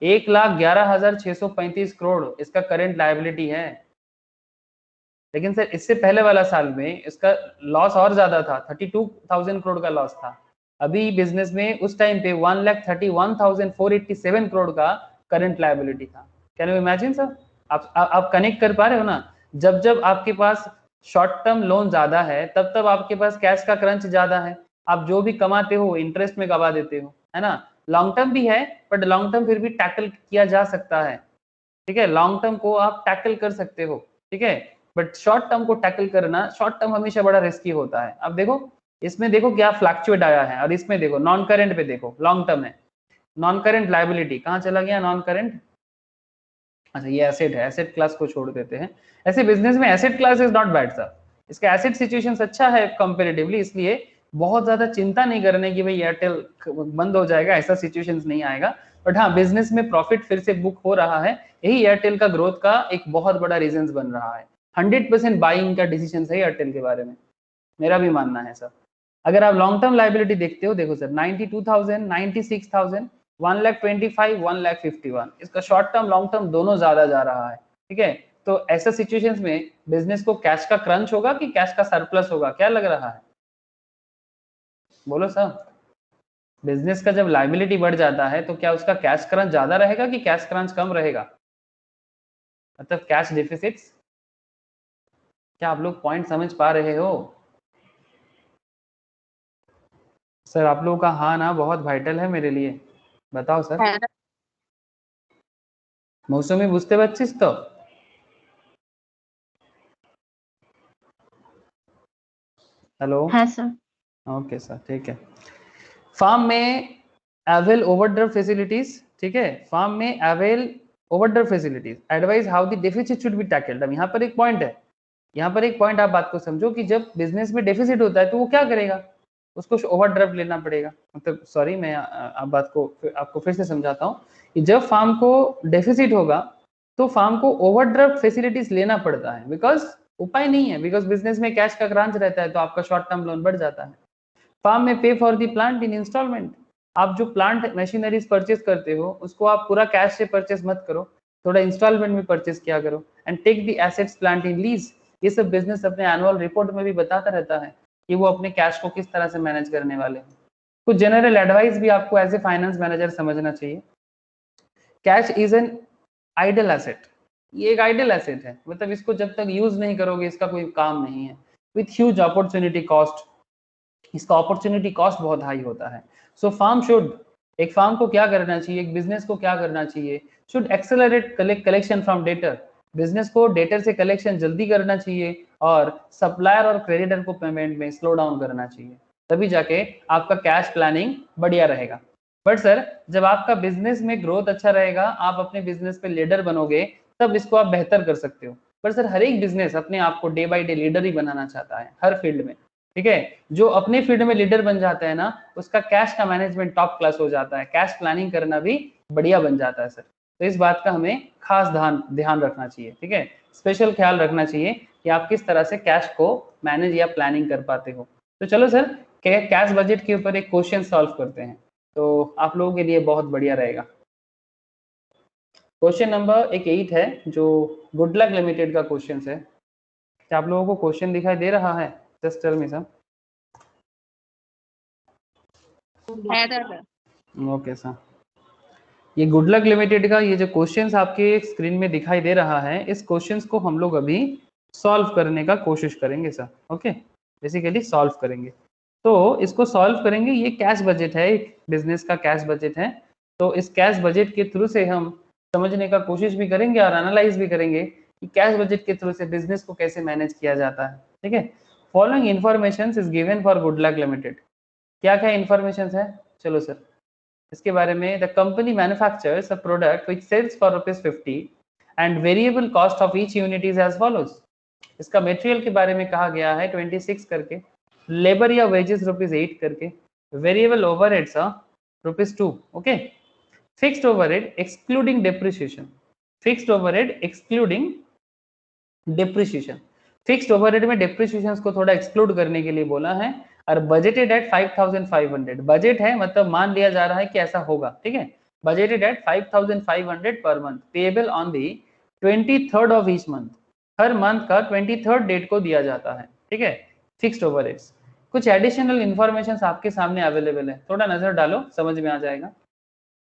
1,11,635 करोड़ इसका करंट लायबिलिटी है। लेकिन सर इससे पहले वाला साल में इसका लॉस और ज्यादा था, 32,000 करोड़ का लॉस था। अभी बिजनेस में उस टाइम पे 1,31,487 करोड़ का करंट लायबिलिटी था। Can you imagine sir? आप कनेक्ट कर पा रहे हो ना? जब जब आपके पास शॉर्ट टर्म लोन ज्यादा है तब तब आपके पास कैश का क्रंच ज्यादा है, आप जो भी कमाते हो इंटरेस्ट में गवा देते हो, है ना? लॉन्ग टर्म भी है बट लॉन्ग टर्म फिर भी टैकल किया जा सकता है, ठीक है, लॉन्ग टर्म को आप टैकल कर सकते हो, ठीक है, बट शॉर्ट टर्म को टैकल करना, शॉर्ट टर्म हमेशा बड़ा रिस्की होता है। अब देखो इसमें देखो क्या फ्लक्चुएट आया है, और इसमें देखो नॉन करेंट पे देखो, लॉन्ग टर्म है, नॉन करेंट लायबिलिटी कहाँ चला गया? नॉन करेंट, अच्छा ये एसेट है, एसेट क्लास को छोड़ देते हैं। ऐसे बिजनेस में asset class is not bad sir, इसका एसेट सिचुएशन अच्छा है कंपेरेटिवली, इसलिए बहुत ज्यादा चिंता नहीं करने की भाई एयरटेल बंद हो जाएगा, ऐसा सिचुएशन नहीं आएगा। बट हाँ, बिजनेस में प्रॉफिट फिर से बुक हो रहा है, यही एयरटेल का ग्रोथ का एक बहुत बड़ा रीजन बन रहा है। 100% बाइंग का डिसीजन है एयरटेल के बारे में, मेरा भी मानना है सर। अगर आप लॉन्ग टर्म लायबिलिटी देखते हो, देखो सर 92,000, 96,000, 1,25,000, 1,51,000, इसका शॉर्ट टर्म लॉन्ग टर्म दोनों ज्यादा जा रहा है, ठीक है। तो ऐसे सिचुएशंस में बिजनेस को कैश का क्रंच होगा कि कैश का सरप्लस होगा, क्या लग रहा है? बोलो सर, बिजनेस का जब लायबिलिटी बढ़ जाता है तो क्या उसका कैश क्रंच ज्यादा रहेगा कि कैश क्रंच कम रहेगा, मतलब कैश डिफिसिट्स? क्या आप लोग पॉइंट समझ पा रहे हो? सर आप लोगों का हाँ ना बहुत वाइटल है मेरे लिए, बताओ सर। मौसमी বুঝতে পারছিস तो? हेलो, हाँ सर। ओके सर, ठीक है। फार्म में अवेल ओवरड्राफ्ट फैसिलिटीज, ठीक है, फार्म में avail overdraft facilities, advise how the deficit should be tackled. अब यहाँ पर एक पॉइंट है, यहाँ पर एक पॉइंट आप बात को समझो कि जब बिजनेस में डेफिसिट होता है तो वो क्या करेगा, उसको ओवरड्राफ्ट लेना पड़ेगा। मतलब सॉरी, मैं आप बात को आपको फिर से समझाता हूँ कि जब फार्म को डेफिसिट होगा तो फार्म को ओवरड्राफ्ट फैसिलिटीज लेना पड़ता है, बिकॉज उपाय नहीं है, बिकॉज बिजनेस में कैश का क्रांच रहता है तो आपका शॉर्ट टर्म लोन बढ़ जाता है। Firm may pay for the plant in installment, आप जो प्लांट मशीनरीज परचेज करते हो उसको आप पूरा कैश से परचेज मत करो, थोड़ा इंस्टॉलमेंट में परचेज किया करो। And take the assets plant in lease, ये सब बिजनेस अपने एनुअल रिपोर्ट में भी बताता रहता है कि वो अपने कैश को किस तरह से मैनेज करने वाले हैं। कुछ जनरल एडवाइस भी आपको एज ए फाइनेंस मैनेजर समझना चाहिए। Cash is an idle asset, ये एक आइडल एसेट है, मतलब इसको जब तक यूज नहीं करोगे इसका कोई काम नहीं है। विथ ह्यूज अपॉर्चुनिटी कॉस्ट, इसका अपॉर्चुनिटी कॉस्ट बहुत हाई होता है। सो फार्म शुड, एक फार्म को क्या करना चाहिए, एक बिजनेस को क्या करना चाहिए, should accelerate collection from debtor, business को डेटर से कलेक्शन जल्दी करना चाहिए और सप्लायर और क्रेडिटर को पेमेंट में स्लो डाउन करना चाहिए, तभी जाके आपका कैश प्लानिंग बढ़िया रहेगा। बट सर जब आपका बिजनेस में ग्रोथ अच्छा रहेगा, आप अपने बिजनेस पे लीडर बनोगे, तब इसको आप बेहतर कर सकते हो। पर सर हर एक बिजनेस अपने आप को डे बाय डे लीडर ही बनाना चाहता है हर फील्ड में, ठीक है। जो अपने फील्ड में लीडर बन जाता है ना, उसका कैश का मैनेजमेंट टॉप क्लास हो जाता है, कैश प्लानिंग करना भी बढ़िया बन जाता है सर। तो इस बात का हमें खास ध्यान रखना चाहिए, ठीक है, स्पेशल ख्याल रखना चाहिए कि आप किस तरह से कैश को मैनेज या प्लानिंग कर पाते हो। तो चलो सर कैश बजट के ऊपर एक क्वेश्चन सॉल्व करते हैं, तो आप लोगों के लिए बहुत बढ़िया रहेगा। क्वेश्चन नंबर 8 है जो गुड लक लिमिटेड का क्वेश्चन है। क्या आप लोगों को क्वेश्चन दिखाई दे रहा है? Just tell me sir. Okay sir, ये गुड लक लिमिटेड का ये जो क्वेश्चंस आपके स्क्रीन में दिखाई दे रहा है, इस क्वेश्चंस को हम लोग अभी सॉल्व करने का कोशिश करेंगे सर। ओके, बेसिकली सॉल्व करेंगे। तो इसको सॉल्व करेंगे। ये कैश बजट है, एक बिजनेस का कैश बजट है। तो इस कैश बजट के थ्रू से हम समझने का कोशिश भी करेंगे और एनालाइज भी करेंगे कि कैश बजट के थ्रू से बिजनेस को कैसे मैनेज किया जाता है। ठीक है, following information is given for Good luck Limited. क्या क्या इन्फॉर्मेशन है, चलो सर इसके बारे में। The company manufactures a product which sells for ₹50 and variable cost of each unit is as follows. इसका मटेरियल के बारे में कहा गया है 26 करके, लेबर या वेजेस ₹8 करके, variable overheads ₹2, okay. Fixed overhead excluding depreciation, fixed overhead excluding depreciation, fixed overhead में डेप्रिसिएशन को थोड़ा एक्सक्लूड करने के लिए बोला है। और बजटेड एट 5500, बजट है मतलब मान लिया जा रहा है कि ऐसा होगा। ठीक है, budgeted at 5500 per month, payable on the 23rd of each month, हर मंथ का 23rd डेट को दिया जाता है। ठीक है, फिक्स्ड ओवरहेड्स। कुछ एडिशनल इंफॉर्मेशन आपके सामने अवेलेबल है, थोड़ा नजर डालो समझ में आ जाएगा।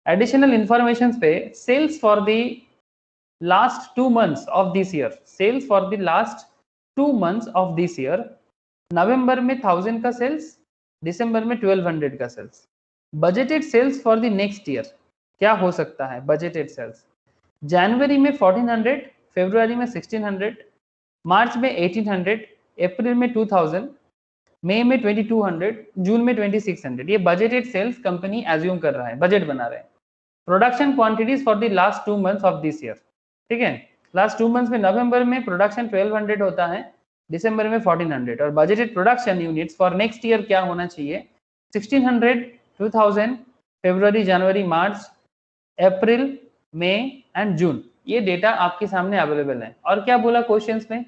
एडिशनल इंफॉर्मेशन पे sales for the last 2 months of this year, sales for the last 2 months of this year, नवंबर में 1000 का सेल्स, दिसंबर में 1200 का sales. Budgeted sales for the next year क्या हो सकता है? बजटेड सेल्स जनवरी में 1400, फरवरी में 1600, मार्च में 1800, अप्रैल में 2000, मई में 2200, जून में 2600। ये बजटेड सेल्स कंपनी एज्यूम कर रहा है, बजट बना रहे हैं। Production quantities for the last 2 months of this year. ठीक है, लास्ट 2 मंथ्स में नवंबर में प्रोडक्शन 1200 होता है, दिसंबर में 1400, और budgeted production units for next year क्या होना चाहिए? 1600, 2000, फरवरी, जनवरी, मार्च, अप्रैल, मई एंड जून। ये डेटा आपके सामने अवेलेबल है। और क्या बोला क्वेश्चंस में?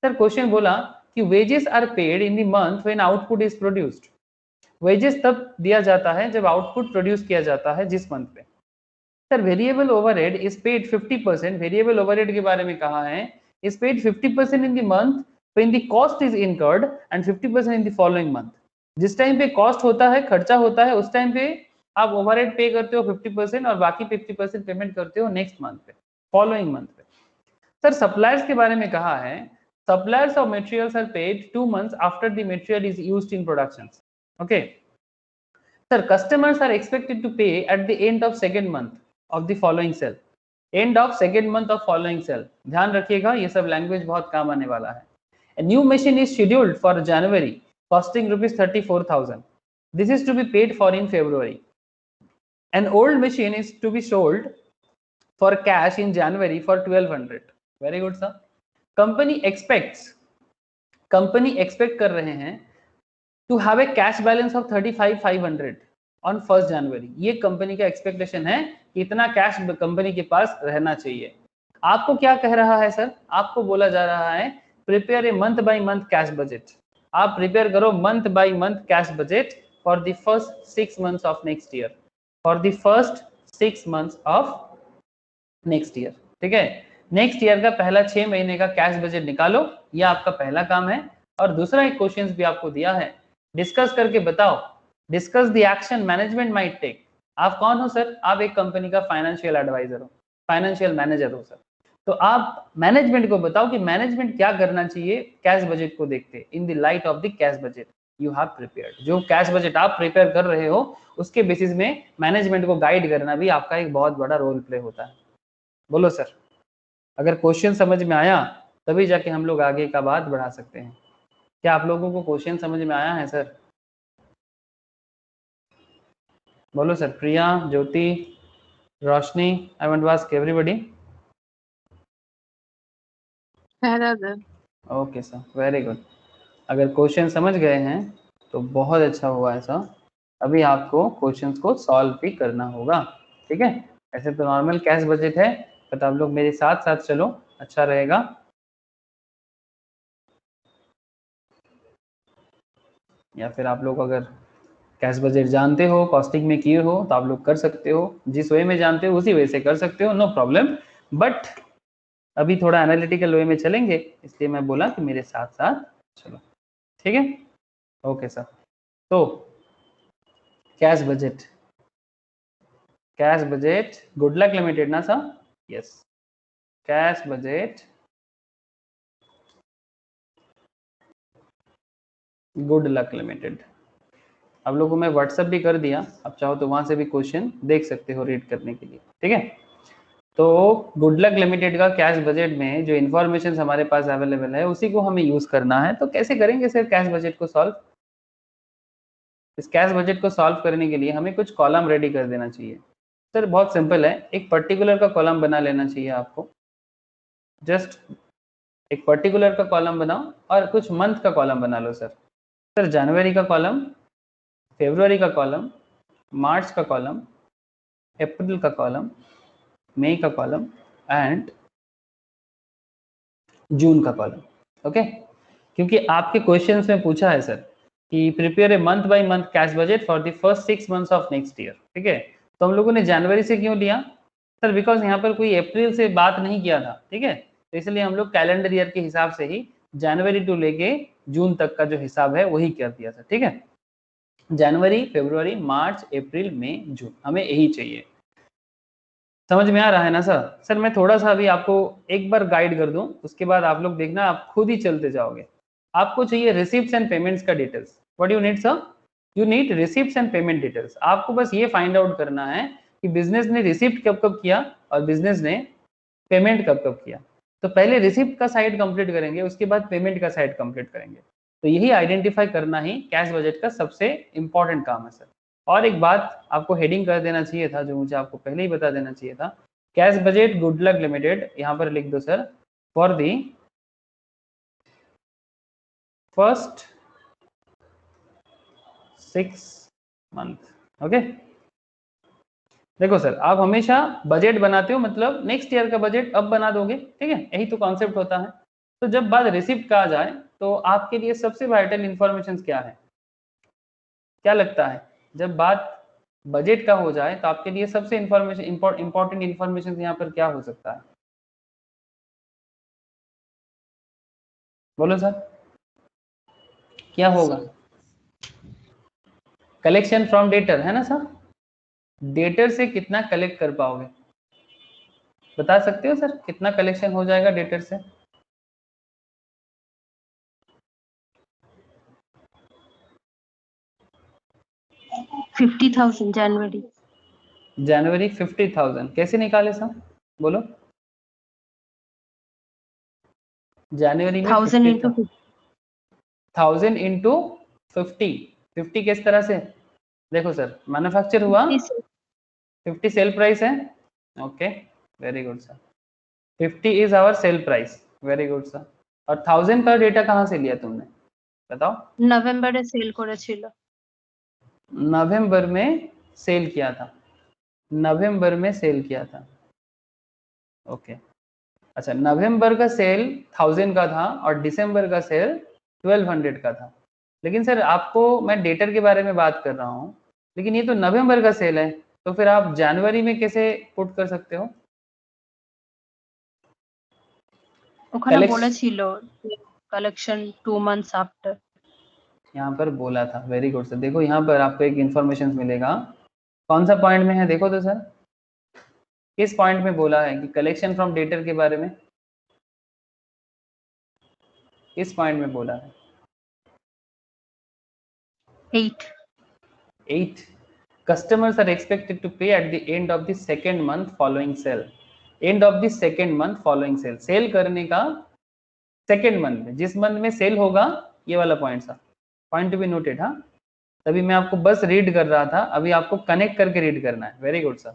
सर क्वेश्चन बोला कि wages are paid in the month when output is produced. Wages तब दिया जाता है जब आउटपुट प्रोड्यूस किया जाता है, जिस मंथ पे। Sir variable overhead is paid 50%, variable overhead के बारे में कहा है, is paid 50% in the month when the cost is incurred and 50% in the following month. जिस टाइम पे कॉस्ट होता है, खर्चा होता है, उस टाइम पे आप ओवरहेड पे करते हो 50% और बाकी 50% पेमेंट करते हो नेक्स्ट मंथ पे, फॉलोइंग मंथ पे। सर सप्लायर्स के बारे में कहा है, suppliers of materials are paid 2 months after the material is used in production. Okay sir, customers are expected to pay at the end of second month of the following cell, end of second month of following cell। ध्यान रखिएगा, ये सब language बहुत काम आने वाला है। A new machine is scheduled for January costing ₹34,000, this is to be paid for in February। An old machine is to be sold for cash in January for 1200। very good sir। company expect कर रहे हैं to have a cash balance of 35,500 on 1st January। ये company का expectation है कि इतना cash company के पास रहना चाहिए। आपको क्या कह रहा है सर? आपको बोला जा रहा है prepare a month by month cash budget. आप प्रिपेयर करो month by month cash budget for the first 6 months of next year, for the first 6 months of next year. ठीक है, नेक्स्ट ईयर का पहला 6 महीने का कैश बजट निकालो, ये आपका पहला काम है। और दूसरा एक क्वेश्चन भी आपको दिया है, डिस्कस करके बताओ, discuss the action management might take. आप कौन हो सर? आप एक कंपनी का फाइनेंशियल एडवाइजर हो, फाइनेंशियल मैनेजर हो सर। तो आप मैनेजमेंट को बताओ कि मैनेजमेंट क्या करना चाहिए कैश बजट को देखते, in the light of the cash budget you have prepared. जो कैश बजट आप प्रिपेयर कर रहे हो उसके बेसिस में मैनेजमेंट को गाइड करना भी आपका एक बहुत बड़ा रोल प्ले होता है। बोलो सर, अगर क्वेश्चन समझ में आया तभी जाके हम लोग आगे का बात बढ़ा सकते हैं। क्या आप लोगों को क्वेश्चन समझ में आया है सर? बोलो sir. Priya, Jyoti, Roshni, I want to ask everybody. Okay sir, very good. अगर क्वेश्चन समझ गए हैं तो बहुत अच्छा हुआ है सर। अभी आपको क्वेश्चंस को सॉल्व भी करना होगा। ठीक है, ऐसे तो नॉर्मल कैश बजट है, बट आप लोग मेरे साथ साथ चलो, अच्छा रहेगा। या फिर आप लोग अगर कैश बजट जानते हो, कॉस्टिंग में किए हो, तो आप लोग कर सकते हो, जिस वे में जानते हो उसी वे से कर सकते हो, नो प्रॉब्लम। बट अभी थोड़ा एनालिटिकल वे में चलेंगे, इसलिए मैं बोला कि मेरे साथ साथ चलो। ठीक है, ओके सर। तो cash budget, cash budget good luck limited ना sir? Yes, cash budget good luck limited. आप लोगों को मैं व्हाट्सएप भी कर दिया, आप चाहो तो वहां से भी क्वेश्चन देख सकते हो रीड करने के लिए, ठीक है। तो गुड लक लिमिटेड का कैश बजट में जो इन्फॉर्मेशन हमारे पास अवेलेबल है उसी को हमें यूज करना है। तो कैसे करेंगे सर कैश बजट को सॉल्व? इस कैश बजट को सॉल्व करने के लिए हमें कुछ कॉलम रेडी कर देना चाहिए। सर बहुत सिंपल है, एक पर्टिकुलर का कॉलम बना लेना चाहिए आपको। जस्ट एक पर्टिकुलर का कॉलम बनाओ और कुछ मंथ का कॉलम बना लो सर। सर जनवरी का कॉलम, फरवरी का कॉलम, मार्च का कॉलम, अप्रैल का कॉलम, मई का कॉलम एंड जून का कॉलम। ओके, क्योंकि आपके क्वेश्चंस में पूछा है सर कि prepare a month by month cash budget for the first 6 months of next year, ठीक है। तो हम लोगों ने जनवरी से क्यों लिया सर? बिकॉज यहाँ पर कोई अप्रैल से बात नहीं किया था, ठीक है। तो इसलिए हम लोग कैलेंडर ईयर के हिसाब से ही जनवरी टू लेके जून तक का जो हिसाब है वही कर दिया था, ठीक है। जनवरी, फरवरी, मार्च, अप्रैल, मई, जून, हमें यही चाहिए। समझ में आ रहा है ना सर? सर मैं थोड़ा सा अभी आपको एक बार गाइड कर दूं, उसके बाद आप लोग देखना आप खुद ही चलते जाओगे। आपको चाहिए रिसिप्ट्स एंड पेमेंट्स का details. What you need sir? You need receipts and payment details. आपको बस ये फाइंड आउट करना है कि बिजनेस ने रिसिप्ट कब कब किया और बिजनेस ने पेमेंट कब कब किया। तो पहले रिसिप्ट का साइड कंप्लीट करेंगे, उसके बाद पेमेंट का साइड कंप्लीट करेंगे। तो यही आइडेंटिफाई करना ही कैश बजट का सबसे इंपॉर्टेंट काम है सर। और एक बात आपको हेडिंग कर देना चाहिए था, जो मुझे आपको पहले ही बता देना चाहिए था। Cash budget good luck limited, यहां पर लिख दो sir, for the first 6 month. Okay, देखो सर आप हमेशा बजट बनाते हो मतलब नेक्स्ट ईयर का बजट अब बना दोगे, ठीक है, यही तो कॉन्सेप्ट होता है। तो जब बात रिसिप्ट का आ जाए तो आपके लिए सबसे वाइटल इंफॉर्मेशन क्या है? क्या लगता है जब बात बजट का हो जाए तो आपके लिए सबसे इंपॉर्टेंट इंफॉर्मेशन यहाँ पर क्या हो सकता है? बोलो सर, क्या होगा? कलेक्शन फ्रॉम डेटर, है ना सर? डेटर से कितना कलेक्ट कर पाओगे? बता सकते हो सर कितना कलेक्शन हो जाएगा डेटर से? $50,000 जनवरी। जनवरी 50,000 कैसे निकाले सर? बोलो। जनवरी में 1000 into 1000 इंटू 50 किस तरह से? देखो सर मैन्युफैक्चर हुआ 50 सेल प्राइस है। Okay, very good sir. 50 is our sale price, very good sir. और 1000 का डेटा कहाँ से लिया तुमने बताओ? नवंबरे सेल করেছিল। नवंबर में सेल किया था, नवंबर में सेल किया था। ओके, अच्छा, नवंबर का सेल 1000 का था और दिसंबर का सेल 1200 का था। लेकिन सर आपको मैं डेटर के बारे में बात कर रहा हूँ, लेकिन ये तो नवंबर का सेल है, तो फिर आप जनवरी में कैसे पुट कर सकते हो? ওখানে বলেছিল कलेक्शन 2 months आफ्टर। यहाँ पर बोला था, वेरी गुड सर। देखो यहाँ पर आपको एक इंफॉर्मेशन मिलेगा, कौन सा पॉइंट में है देखो तो सर, किस पॉइंट में बोला है कि कलेक्शन फ्रॉम डेटर के बारे में? किस पॉइंट में बोला है? 8 customers are expected to pay at the end of the second month following sale। end of the second month following sale, sale करने का सेकेंड मंथ में, जिस मंथ में सेल होगा, ये वाला पॉइंट सा पॉइंट टू बी नोटेड। हाँ, तभी मैं आपको बस रीड कर रहा था, अभी आपको कनेक्ट करके रीड करना है। Very good sir.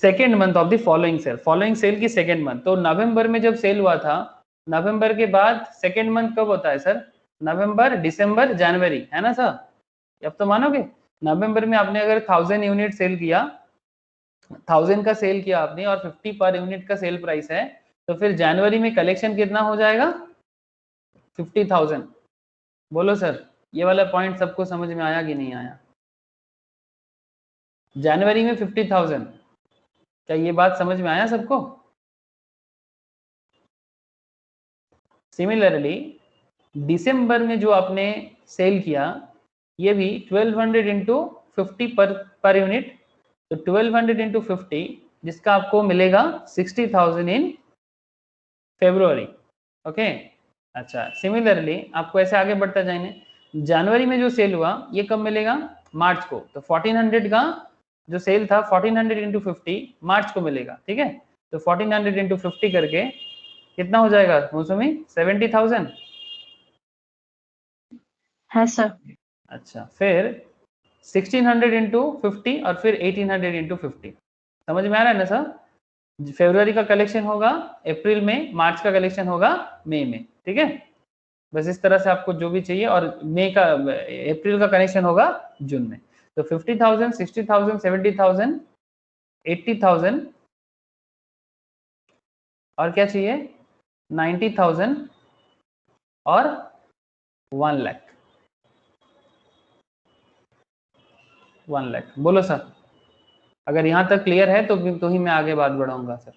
Second month of the following sale की सेकेंड मंथ। तो नवंबर में जब सेल हुआ था, नवंबर के बाद सेकेंड मंथ कब होता है सर? नवंबर, दिसंबर, जनवरी, है ना सर? अब तो मानोगे, नवंबर में आपने अगर 1000 यूनिट सेल किया, 1000 का सेल किया आपने और 50 पर यूनिट का सेल प्राइस है, तो फिर जनवरी में कलेक्शन कितना हो जाएगा? 50,000। बोलो सर, ये वाला पॉइंट सबको समझ में आया कि नहीं आया? जनवरी में 50,000, क्या ये बात समझ में आया सबको? सिमिलरली दिसंबर में जो आपने सेल किया, ये भी 1200 इंटू 50 पर यूनिट, तो 1200 इंटू 50 जिसका आपको मिलेगा 60,000 इन फेब्रुवरी। ओके, अच्छा, सिमिलरली आपको ऐसे आगे बढ़ता जाएंगे, जनवरी में जो सेल हुआ ये कब मिलेगा? मार्च को। तो 1400 का जो सेल था 1400 इंटू 50 मार्च को मिलेगा, ठीक है। तो 1400 इंटू 50 करके कितना हो जाएगा मौसमी? 70,000 है सर। अच्छा, फिर 1600 इंटू 50 और फिर 1800 इंटू 50। समझ में आ रहा है ना सर? फरवरी का कलेक्शन होगा अप्रैल में, मार्च का कलेक्शन होगा मई में, ठीक है। बस इस तरह से आपको जो भी चाहिए, और मई का अप्रैल का कलेक्शन होगा जून में। तो 50,000, 60,000, 70,000, 80,000 और क्या चाहिए? 90,000 और 1 लाख। 1 लाख बोलो सर। अगर यहाँ तक क्लियर है तो ही मैं आगे बात बढ़ाऊंगा सर।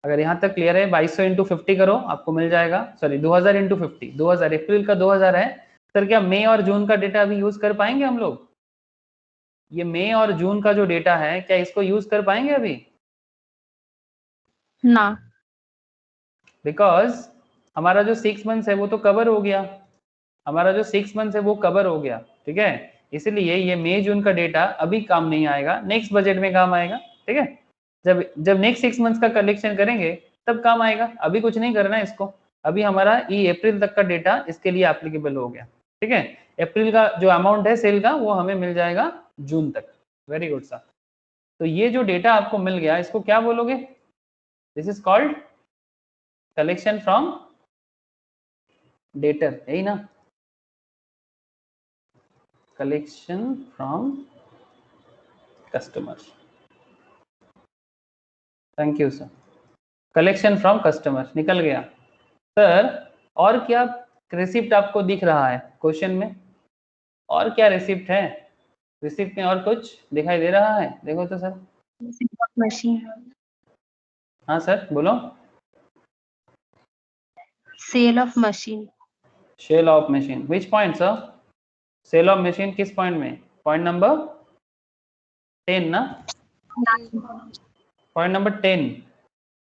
अगर यहाँ तक क्लियर है 2200 इंटू 50 करो, आपको मिल जाएगा। सॉरी 2000 इंटू 50, 2000 अप्रैल का 2000 है सर। क्या मई और जून का डेटा अभी यूज कर पाएंगे हम लोग? ये मई और जून का जो डेटा है क्या इसको यूज कर पाएंगे अभी? ना, बिकॉज हमारा जो 6 मंथ्स है वो तो कवर हो गया। हमारा जो 6 मंथ्स है वो कवर हो गया, ठीक है। इसलिए ये मई जून का डेटा अभी काम नहीं आएगा, नेक्स्ट बजट में काम आएगा, ठीक है। जब जब नेक्स्ट 6 मंथ्स का कलेक्शन करेंगे तब काम आएगा। अभी कुछ नहीं करना है इसको। अभी हमारा ये अप्रैल तक का डेटा इसके लिए एप्लीकेबल हो गया, ठीक है। अप्रैल का जो अमाउंट है सेल का वो हमें मिल जाएगा जून तक। Very good sir. तो ये जो डेटा आपको मिल गया इसको क्या बोलोगे? This is called collection from debtor, यही ना? Collection from customer. Thank you sir. Collection from customer निकल गया सर। और क्या रिसिप्ट आपको दिख रहा है क्वेश्चन में? और क्या रिसिप्ट है? रिसिप्ट में और कुछ दिखाई दे रहा है? देखो तो सर। मशीन, हाँ सर बोलो। Sale of machine, sale of machine, which point sir? Sale of machine किस पॉइंट में? पॉइंट नंबर 10 ना? पॉइंट नंबर 10,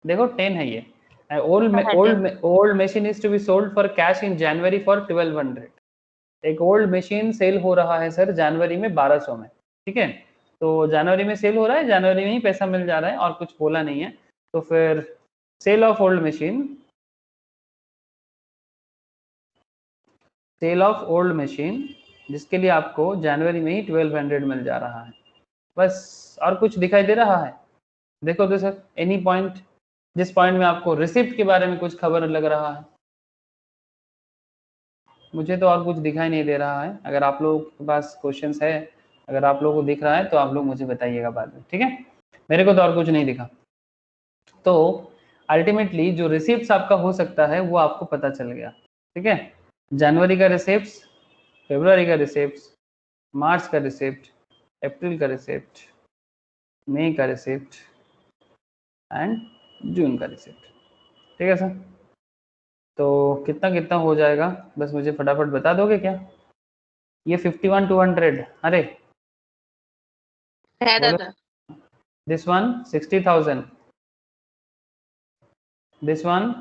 देखो 10 है ये। Old machine is to be sold for cash in January for 1200। एक old machine cell हो रहा है सर जनवरी में 1200 में, ठीक है। तो जनवरी में सेल हो रहा है, जनवरी में ही पैसा मिल जा रहा है और कुछ बोला नहीं है। तो फिर sale of old machine, sale of old machine जिसके लिए आपको जनवरी में ही 1200 मिल जा रहा है। बस, और कुछ दिखाई दे रहा है? देखो तो सर एनी पॉइंट जिस पॉइंट में आपको रिसिप्ट के बारे में कुछ खबर लग रहा है? मुझे तो और कुछ दिखाई नहीं दे रहा है। अगर आप लोगों के पास क्वेश्चंस है, अगर आप लोगों को दिख रहा है तो आप लोग मुझे बताइएगा बाद में, ठीक है। मेरे को तो और कुछ नहीं दिखा। तो अल्टीमेटली जो रिसिप्ट्स आपका हो सकता है वो आपको पता चल गया, ठीक है। जनवरी का रिसिप्ट्स, फरवरी का रिसिप्ट्स, मार्च का रिसिप्ट, अप्रैल का रिसिप्ट, मई का रिसिप्ट एंड जून का रिसिप्ट, ठीक है सर। तो कितना कितना हो जाएगा बस मुझे फटाफट बता दोगे क्या? ये 51,200, अरे है बोलो। दादा। दिस वन 60,000, दिस वन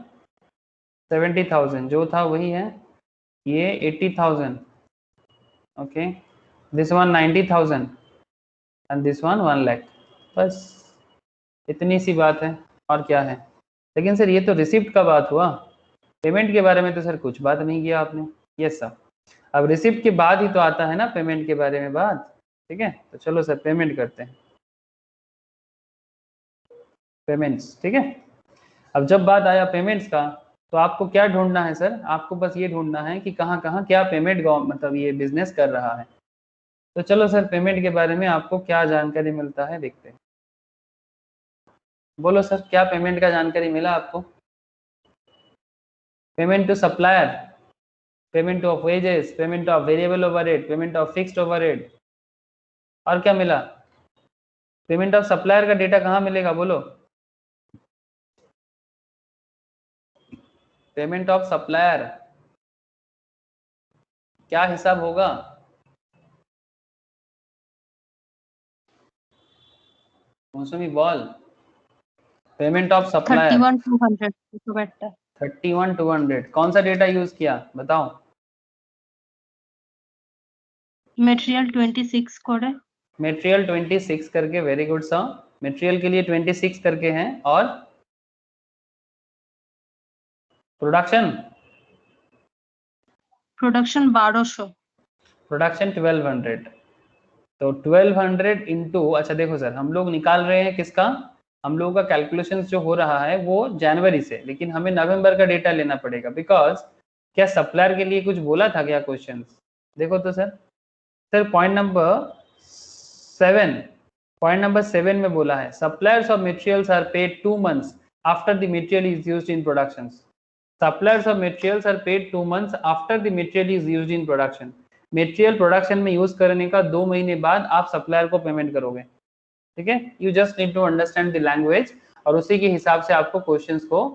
70,000 जो था वही है। ये 80,000, okay. This one 90,000 and this one 1 lakh. बस इतनी सी बात है, और क्या है। लेकिन सर ये तो रिसिप्ट का बात हुआ, पेमेंट के बारे में तो सर कुछ बात नहीं किया आपने। Yes sir. अब रिसिप्ट के बाद ही तो आता है ना पेमेंट के बारे में बात, ठीक है। तो चलो सर पेमेंट करते हैं, पेमेंट्स, ठीक है। अब जब बात आया पेमेंट्स का तो आपको क्या ढूंढना है सर? आपको बस ये ढूंढना है कि कहाँ कहाँ क्या पेमेंट मतलब ये बिजनेस कर रहा है। तो चलो सर पेमेंट के बारे में आपको क्या जानकारी मिलता है देखते हैं। बोलो सर क्या पेमेंट का जानकारी मिला आपको? Payment to supplier, payment of wages, payment of variable overhead, payment of fixed overhead, और क्या मिला? पेमेंट ऑफ सप्लायर का डेटा कहाँ मिलेगा बोलो? पेमेंट ऑफ सप्लायर क्या हिसाब होगा? मौसमी बॉल। पेमेंट ऑफ सप्लायर 31,200 तो बैठता है। 31,200 कौन सा डेटा यूज किया बताओ? मटेरियल 26 कोड है। मटेरियल 26 करके, वेरी गुड सर, मटेरियल के लिए 26 करके हैं। और प्रोडक्शन, प्रोडक्शन 1200। प्रोडक्शन 1200। तो 1200 इंटू, अच्छा देखो सर, हम लोग निकाल रहे हैं किसका, हम लोगों का कैलकुलेशंस जो हो रहा है वो जनवरी से, लेकिन हमें नवंबर का डेटा लेना पड़ेगा, बिकॉज क्या सप्लायर के लिए कुछ बोला था क्या क्वेश्चंस? देखो तो सर पॉइंट नंबर 7 में बोला है suppliers of materials are paid 2 months after the material is used in production. Suppliers of materials are paid 2 months after the material is used in production. Material production में use करने का 2 महीने बाद आप supplier को पेमेंट करोगे, ठीक है। You just need to understand the language और उसी के हिसाब से आपको क्वेश्चंस को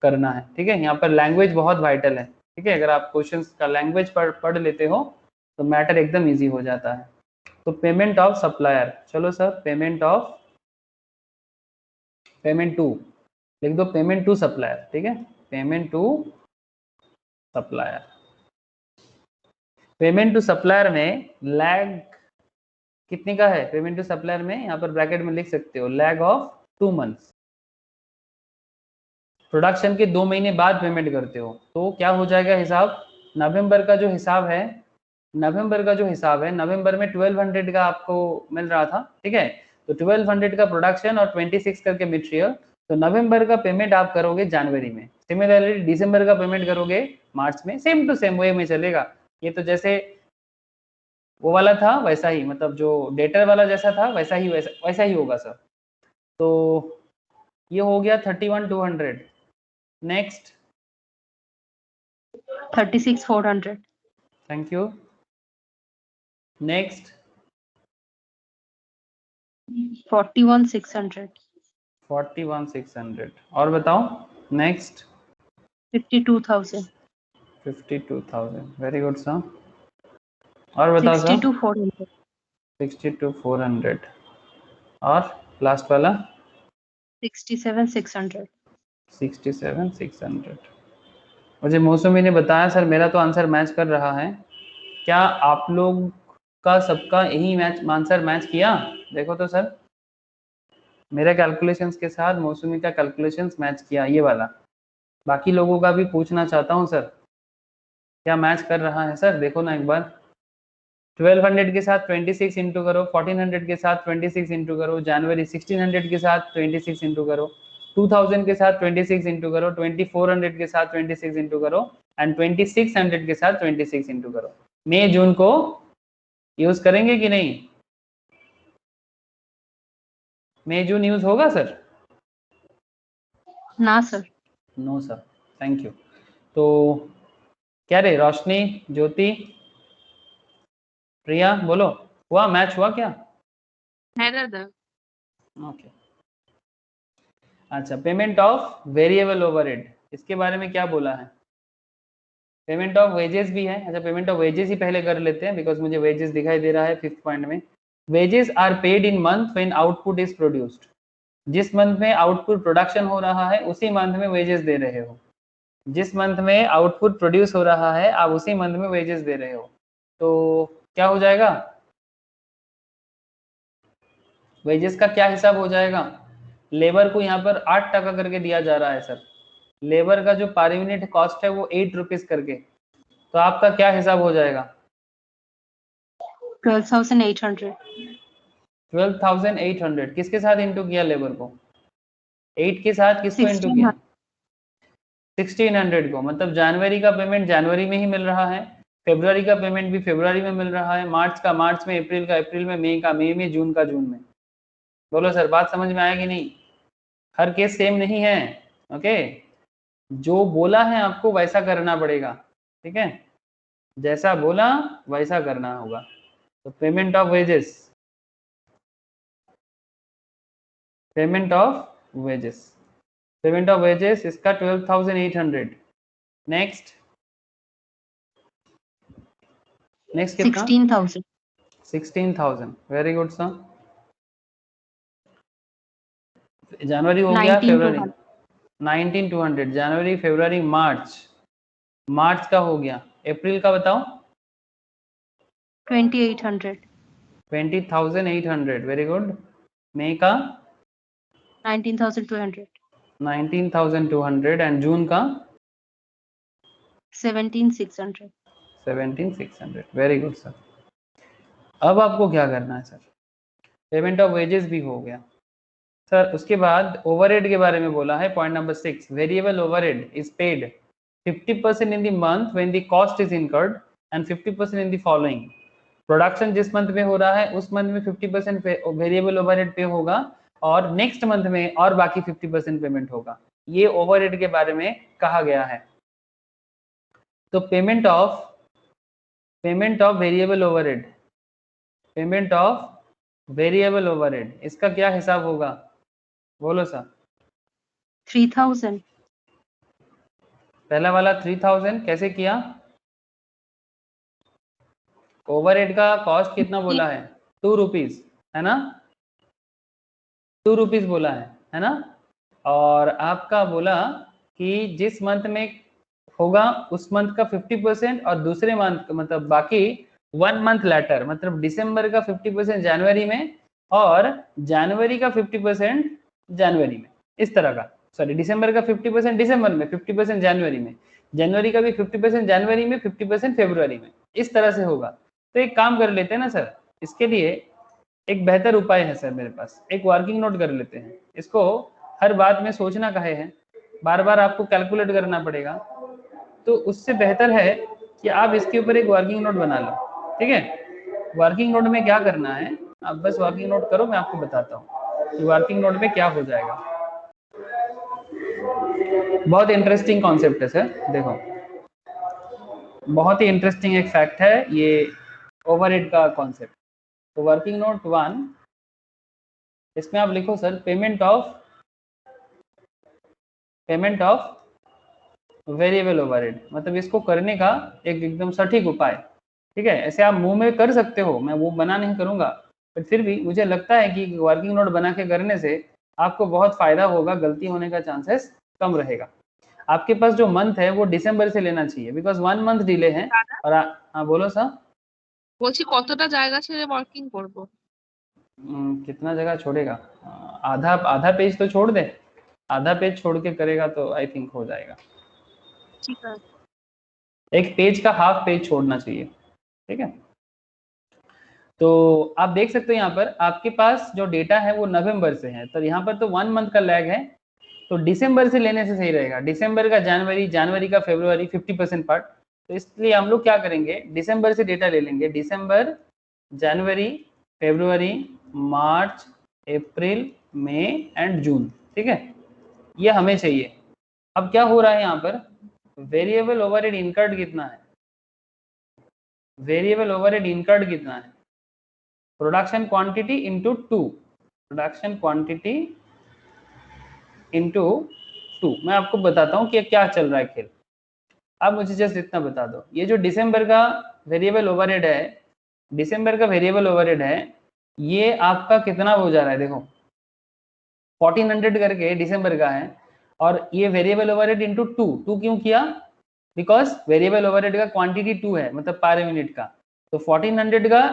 करना है, ठीक है। यहाँ पर लैंग्वेज बहुत वाइटल है, ठीक है। अगर आप क्वेश्चंस का लैंग्वेज पढ़ लेते हो तो मैटर एकदम इजी हो जाता है। तो पेमेंट ऑफ सप्लायर, चलो सर पेमेंट टू लिख दो, पेमेंट टू सप्लायर, ठीक है, payment to supplier. Payment to supplier में लैग कितने का है? पेमेंट टू सप्लायर में यहाँ पर ब्रैकेट में लिख सकते हो लैग ऑफ 2 months। प्रोडक्शन के 2 महीने बाद पेमेंट करते हो तो क्या हो जाएगा हिसाब? नवंबर का जो हिसाब है, नवंबर में 1200 का आपको मिल रहा था, ठीक है। तो 1200 का प्रोडक्शन और 26 करके मटेरियल, तो नवंबर का पेमेंट आप करोगे जनवरी में। सिमिलरली दिसंबर का पेमेंट करोगे मार्च में। सेम टू सेम वे में चलेगा। ये तो जैसे वो वाला था वैसा ही, मतलब जो डेटर वाला जैसा था वैसा ही होगा सर। तो ये हो गया 31,200। नेक्स्ट 36,400। Thank you. नेक्स्ट 41,600। 41,600 और बताओ। नेक्स्ट 52,000। 52,000, very good sir. और बताओ सर। 62,400। 62,400 और लास्ट वाला 67,600। 67,600। मुझे मौसमी ने बताया सर मेरा तो आंसर मैच कर रहा है। क्या आप लोग का सबका यही आंसर मैच किया? देखो तो सर, मेरे कैलकुलेशंस के साथ मौसमी का कैलकुलेशंस मैच किया, ये वाला। बाकी लोगों का भी पूछना चाहता हूँ सर, क्या मैच कर रहा है सर? देखो ना एक बार। 1200 के साथ 26 इंटू करो, 1400 के साथ 26 इंटू करो, जनवरी 1600 के साथ 26 इंटू करो, 2000 के साथ 26 इंटू करो, 2400 के साथ 26 इंटू करो, एंड 2600 के साथ 26 इंटू करो। मई जून को यूज करेंगे कि नहीं? मई जून यूज होगा सर? ना sir. No sir, thank you. तो क्या रे रोशनी, ज्योति, प्रिया बोलो, हुआ मैच हुआ क्या? है दादा। ओके। अच्छा, पेमेंट ऑफ वेरिएबल ओवरहेड, इसके बारे में क्या बोला है? पेमेंट ऑफ वेजेस भी है। अच्छा, पेमेंट ऑफ वेजेस ही पहले कर लेते हैं, बिकॉज मुझे वेजेस दिखाई दे रहा है 5th पॉइंट में। Wages are paid in month when output is produced. जिस मंथ में आउटपुट प्रोडक्शन हो रहा है उसी मंथ में वेजेस दे रहे हो। जिस मंथ में आउटपुट प्रोड्यूस हो रहा है आप उसी मंथ में वेजेस दे रहे हो। तो क्या हो जाएगा? वेजेस का क्या हिसाब हो जाएगा? लेबर को यहाँ पर 8 टका करके दिया जा रहा है सर। लेबर का जो पर यूनिट कॉस्ट है वो 8 रुपीज करके, तो आपका क्या हिसाब हो जाएगा? 12,800। 12,800 किसके साथ इंटू किया? लेबर को 8 के साथ किसको इंटू किया? 1600 को। मतलब जनवरी का पेमेंट जनवरी में ही मिल रहा है, फरवरी का पेमेंट भी फरवरी में मिल रहा है, मार्च का मार्च में, अप्रैल का अप्रैल में, मई का मई में, जून का जून में। बोलो सर, बात समझ में आया कि नहीं? हर केस सेम नहीं है, ओके। जो बोला है आपको वैसा करना पड़ेगा, ठीक है। जैसा बोला वैसा करना होगा। तो payment of wages, payment of wages इसका 12,800। नेक्स्ट कितना? 16,000। 16,000, वेरी गुड सर। जनवरी हो गया, फरवरी 19,200, जनवरी फरवरी मार्च का हो गया। अप्रैल का बताओ। 2800. 20,800, वेरी गुड। मई का 19,200. 19,200 एंड जून का 17,600. 17,600, वेरी गुड सर। अब आपको क्या करना है सर, पेमेंट ऑफ वेजेस भी हो गया सर। उसके बाद ओवरहेड के बारे में बोला है, point number 6, variable overhead is paid 50% in the month when the cost is incurred and 50% in the following. Production जिस मंथ में हो रहा है उस मंथ में 50% वेरिएबल ओवरहेड पे होगा और नेक्स्ट मंथ में और बाकी 50% पेमेंट होगा। ये ओवरहेड के बारे में कहा गया है। तो payment of variable overhead, payment of variable overhead, इसका क्या हिसाब होगा, बोलो सर। 3,000. पहला वाला 3,000 कैसे किया? ओवरहेड का कॉस्ट कितना बोला है? 2 रुपीज, है ना? 2 रुपीज बोला है ना? और आपका बोला कि जिस मंथ में होगा उस मंथ का 50% और दूसरे मंथ मतलब बाकी 1 मंथ लेटर, मतलब दिसंबर का 50% जनवरी में और जनवरी का 50% जनवरी में, इस तरह का। सॉरी, दिसंबर का 50% दिसंबर में, 50% जनवरी में, जनवरी का भी 50% जनवरी में, 50% फरवरी में, इस तरह से होगा। तो एक काम कर लेते हैं ना सर, इसके लिए एक बेहतर उपाय है सर मेरे पास, एक वर्किंग नोट कर लेते हैं। इसको हर बात में सोचना काहे है, बार बार आपको कैलकुलेट करना पड़ेगा, तो उससे बेहतर है कि आप इसके ऊपर एक वर्किंग नोट बना लो, ठीक है? वर्किंग नोट में क्या करना है, आप बस वर्किंग नोट करो, मैं आपको बताता हूँ कि वर्किंग नोट में क्या हो जाएगा। बहुत इंटरेस्टिंग कॉन्सेप्ट है सर, देखो बहुत ही इंटरेस्टिंग एक फैक्ट है ये ओवरहेड का कॉन्सेप्ट। तो वर्किंग नोट 1, इसमें आप लिखो sir payment of variable overhead, मतलब इसको करने का एक एकदम सटीक उपाय, ठीक है? ऐसे आप मुंह में कर सकते हो, मैं वो बना नहीं करूंगा, पर फिर भी मुझे लगता है कि वर्किंग नोट बना के करने से आपको बहुत फायदा होगा, गलती होने का चांसेस कम रहेगा। आपके पास जो मंथ है वो दिसंबर से लेना चाहिए, बिकॉज 1 मंथ डिले है। और हाँ बोलो सर। বলছি কতটা জায়গা ছেড়ে ওয়ার্কিং করব? कितना जगह छोड़ेगा? आधा आधा पेज तो छोड़ दे, आधा पेज छोड़ के करेगा तो आई थिंक हो जाएगा। ঠিক আছে। एक पेज का हाफ पेज छोड़ना चाहिए, ठीक है? तो आप देख सकते हो यहाँ पर आपके पास जो डेटा है वो नवंबर से है, तो यहाँ पर तो 1 मंथ का लैग है, तो दिसंबर से लेने से सही रहेगा। दिसंबर का जनवरी, जनवरी का फरवरी, 50% पार्ट। तो इसलिए हम लोग क्या करेंगे, दिसंबर से डेटा ले लेंगे, दिसंबर, जनवरी, फरवरी, मार्च, अप्रैल, मई एंड जून, ठीक है? ये हमें चाहिए। अब क्या हो रहा है यहाँ पर, वेरिएबल ओवरहेड इनकर्ड कितना है, वेरिएबल ओवरहेड इनकर्ड कितना है, production quantity into 2, production quantity into 2। मैं आपको बताता हूँ कि क्या चल रहा है खेल, आप मुझे जस्ट इतना बता दो। ये जो दिसंबर का वेरिएबल ओवरहेड है, दिसंबर का वेरिएबल ओवरहेड है, ये आपका कितना हो जा रहा है, देखो 1400 करके दिसंबर का है, और ये वेरिएबल ओवरहेड इंटू 2 क्यों किया, बिकॉज वेरिएबल ओवरहेड का क्वांटिटी 2 है, मतलब पर यूनिट का, तो 1400 का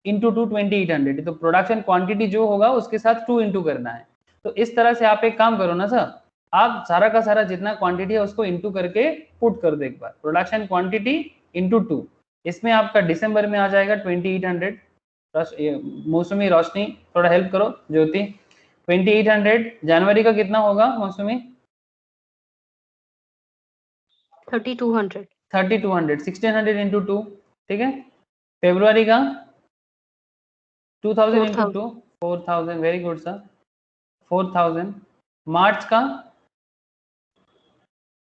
इंटू 2 2800, तो प्रोडक्शन क्वांटिटी जो होगा उसके साथ 2 इंटू करना है। तो इस तरह से आप एक काम करो ना सर, आप सारा का सारा जितना क्वांटिटी है उसको इंटू करके पुट कर दो एक बार, प्रोडक्शन क्वांटिटी इंटू 2, इसमें आपका दिसंबर में आ जाएगा 2800। मौसमी, रोशनी थोड़ा हेल्प करो, ज्योति, 2800। जनवरी का कितना होगा मौसमी? 3,200. 3200, 1600 इंटू 2, ठीक है? फरवरी का 2000 इंटू 2, 4000, वेरी गुड सर, 4000। मार्च का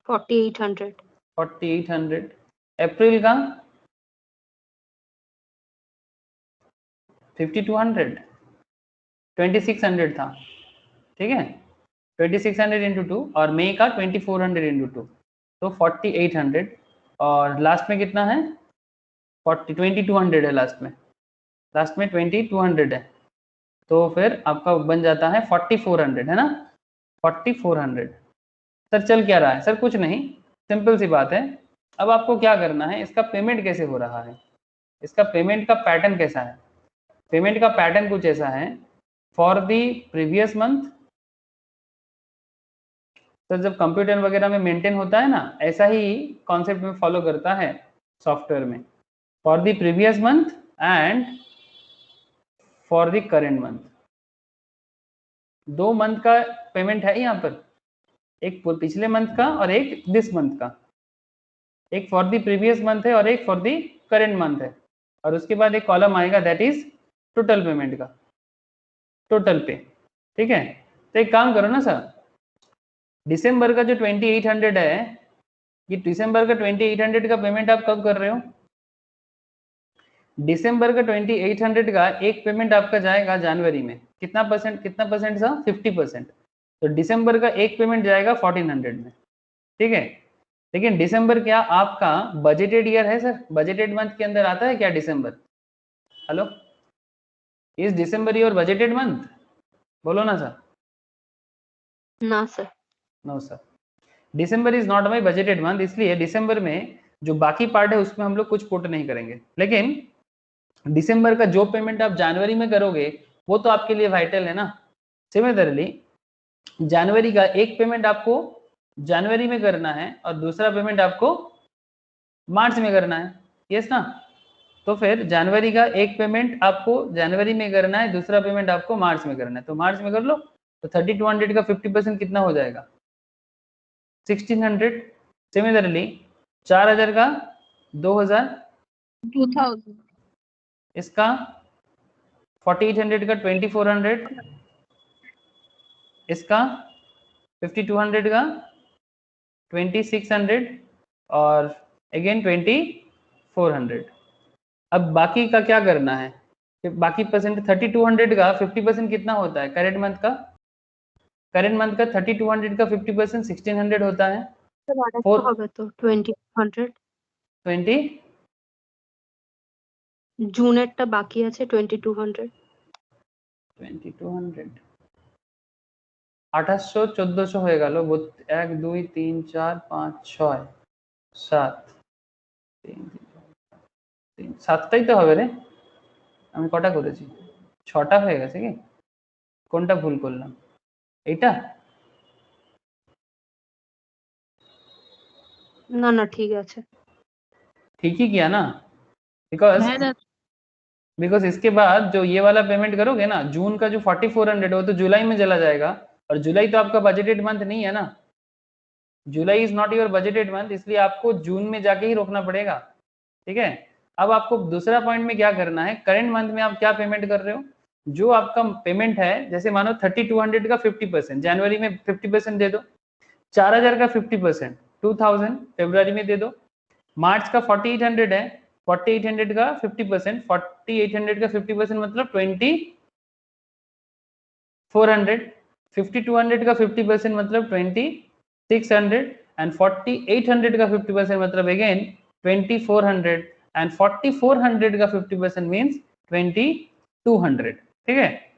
4,800. 4800। अप्रैल का 5200, 2600 था, ठीक है? 2600 इंटू 2, और मई का 2400 इंटू 2, तो 4800। और लास्ट में कितना है, 2200 है लास्ट में, 2200 है, तो फिर आपका बन जाता है 4400, है ना? 4400। सर चल क्या रहा है? सर कुछ नहीं, सिंपल सी बात है। अब आपको क्या करना है, इसका पेमेंट कैसे हो रहा है, इसका पेमेंट का पैटर्न कैसा है? पेमेंट का पैटर्न कुछ ऐसा है, फॉर द प्रीवियस मंथ, तो जब कंप्यूटर वगैरह में मेंटेन होता है ना, ऐसा ही कॉन्सेप्ट में फॉलो करता है सॉफ्टवेयर में, for the previous month and for the current month. 2 month का पेमेंट है यहाँ पर, एक पिछले मंथ का और एक दिस मंथ का, एक फॉर द प्रीवियस मंथ है और एक फॉर द करेंट मंथ है, और उसके बाद एक कॉलम आएगा दैट इज टोटल पेमेंट का, टोटल पे। ठीक है, तो एक काम करो ना सर, दिसंबर का जो 2800 है, ये दिसंबर का 2800 का पेमेंट आप कब कर रहे हो? दिसंबर का 2800 का एक पेमेंट आपका जाएगा जनवरी में, कितना परसेंट सा? 50%। तो दिसंबर का एक पेमेंट जाएगा 1400 में। ठीक है, लेकिन दिसंबर क्या आपका बजटेड ईयर है सर? बजटेड मंथ के अंदर आता है क्या दिसंबर? Hello, is December your budgeted month? बोलो ना सर। ना sir. No sir, December is not my budgeted month, इसलिए दिसंबर में जो बाकी पार्ट है उसमें हम लोग कुछ पुट नहीं करेंगे। लेकिन दिसंबर का जो पेमेंट आप जनवरी में करोगे वो तो आपके लिए वाइटल है ना। सिमिलरली जनवरी का एक पेमेंट आपको जनवरी में करना है और दूसरा पेमेंट आपको मार्च में करना है, यस ना? तो फिर जनवरी का एक पेमेंट आपको जनवरी में करना है, दूसरा पेमेंट आपको मार्च में करना है, तो मार्च में कर लो। तो 3200 का 50% कितना हो जाएगा? 1600। सिमिलरली 4000 का 2000, 2000, इसका 4800 का 2400, इसका 5200 का 2600 और अगेन 2400। अब बाकी का क्या करना है? बाकी परसेंट 3200 का 50% कितना होता है करेंट मंथ का? करेंट मंथ का 3200 का 50% 1600 होता है। হবে তো 2200। 20 জুনেরটা বাকি আছে 2200। 2200 2800 1400 হয়ে গেল। 1 2 3 4 5 6 7 3 7টাই তো হবে রে, আমি কটা করেছি? 6টা হয়ে গেছে কি? কোনটা ভুল করলাম? এটা না না ঠিক আছে। ठीक ही किया ना? बिकॉज হ্যাঁ দাদা, बिकॉज इसके बाद जो ये वाला पेमेंट करोगे ना, जून का जो 4400 वो तो जुलाई में चला जाएगा, और जुलाई तो आपका बजटेड मंथ नहीं है ना, जुलाई is not your budgeted month, इसलिए आपको जून में जाके ही रोकना पड़ेगा। ठीक है, अब आपको दूसरा पॉइंट में क्या करना है, करेंट मंथ में आप क्या पेमेंट कर रहे हो? जो आपका पेमेंट है, जैसे मानो 3200 का 50%, जनवरी में 50% दे दो, 4000 का 50%, 2000 फरवरी में दे दो, मार्च का 4800 है, 4800 का 50%, 4800 का 50% मतलब 2400, 5200 का 50% मतलब 2600 एंड 4800 का 50% मतलब अगेन 2400 एंड 4400 का 50% मींस 2200। ठीक है,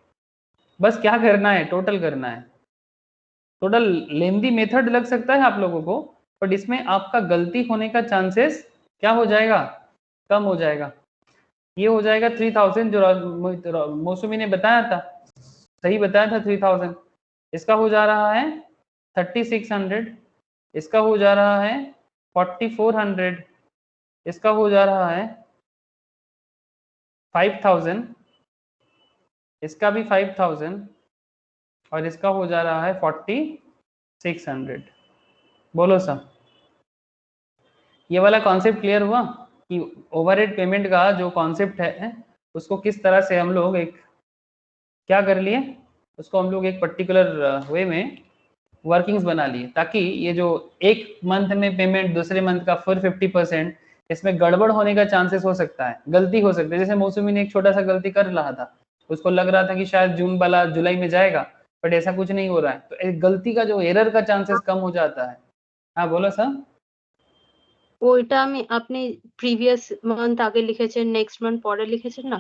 बस क्या करना है, टोटल करना है। टोटल लेंदी मेथड लग सकता है आप लोगों को, बट इसमें आपका गलती होने का चांसेस क्या हो जाएगा? कम हो जाएगा। ये हो जाएगा 3000 जो मौसमी ने बताया था, सही बताया था 3000। इसका हो जा रहा है 3600, इसका हो जा रहा है 4400, इसका हो जा रहा है 5000, इसका भी 5000 और इसका हो जा रहा है 4600। बोलो सर, ये वाला कॉन्सेप्ट क्लियर हुआ कि ओवरहेड पेमेंट का जो कॉन्सेप्ट है उसको किस तरह से हम लोग एक क्या कर लिए, उसको हम लोग एक पर्टिकुलर वे में वर्किंग्स बना लिए, ताकि ये जो एक मंथ में पेमेंट दूसरे मंथ का फिर 50%, इसमें गड़बड़ होने का चांसेस हो सकता है, गलती हो सकती है। जैसे मौसमी ने एक छोटा सा गलती कर रहा था, उसको लग रहा था कि शायद जून वाला जुलाई में जाएगा, बट ऐसा कुछ नहीं हो रहा है, तो एक गलती का जो एरर का चांसेस कम हो जाता है। हाँ बोलो सर। ওইটা আমি আপনি প্রিভিয়াস মান্থ আগে লিখেছেন, নেক্সট মান্থ পরে লিখেছেন না,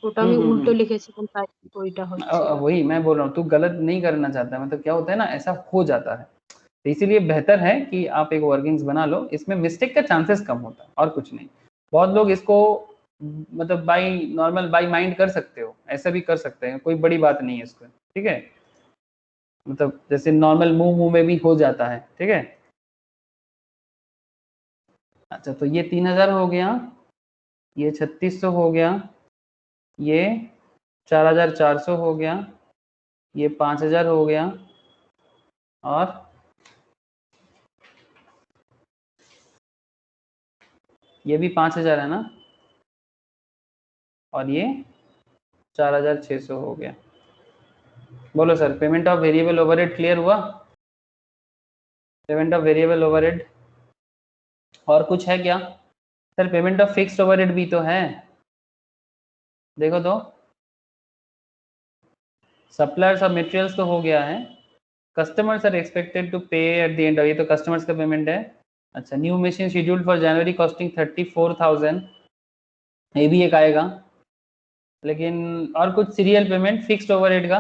ওটা আমি উল্টো লিখেছিলাম, তাই ওইটা হচ্ছে। वही मैं बोल रहा हूँ, तू गलत नहीं करना चाहता, मतलब क्या होता है ना, ऐसा हो जाता है, तो इसीलिए बेहतर है कि आप एक वर्किंग्स बना लो, इसमें मिस्टेक का चांसेस कम होता है और कुछ नहीं। बहुत लोग इसको मतलब बाई नॉर्मल बाई माइंड कर सकते हो, ऐसा भी कर सकते हैं, कोई बड़ी बात नहीं है इसको, ठीक है। मतलब जैसे नॉर्मल मुंह में भी हो जाता है, ठीक है। अच्छा तो ये 3000 हो गया, ये 3600 हो गया, ये 4400 हो गया, ये 5000 हो गया, और ये भी 5000 है ना, और ये 4600 हो गया। बोलो sir, payment of variable overhead clear हुआ? पेमेंट ऑफ वेरिएबल ओवरहेड और कुछ है क्या sir? Payment of fixed overhead भी तो है, देखो तो। सप्लायर्स ऑफ मटेरियल्स तो हो गया है, कस्टमर्स आर एक्सपेक्टेड टू पे एट द एंड, ये तो कस्टमर्स का पेमेंट है। अच्छा, new machine scheduled for January costing 34,000, ये भी एक आएगा। लेकिन और कुछ सीरियल पेमेंट फिक्स्ड ओवरहेड का,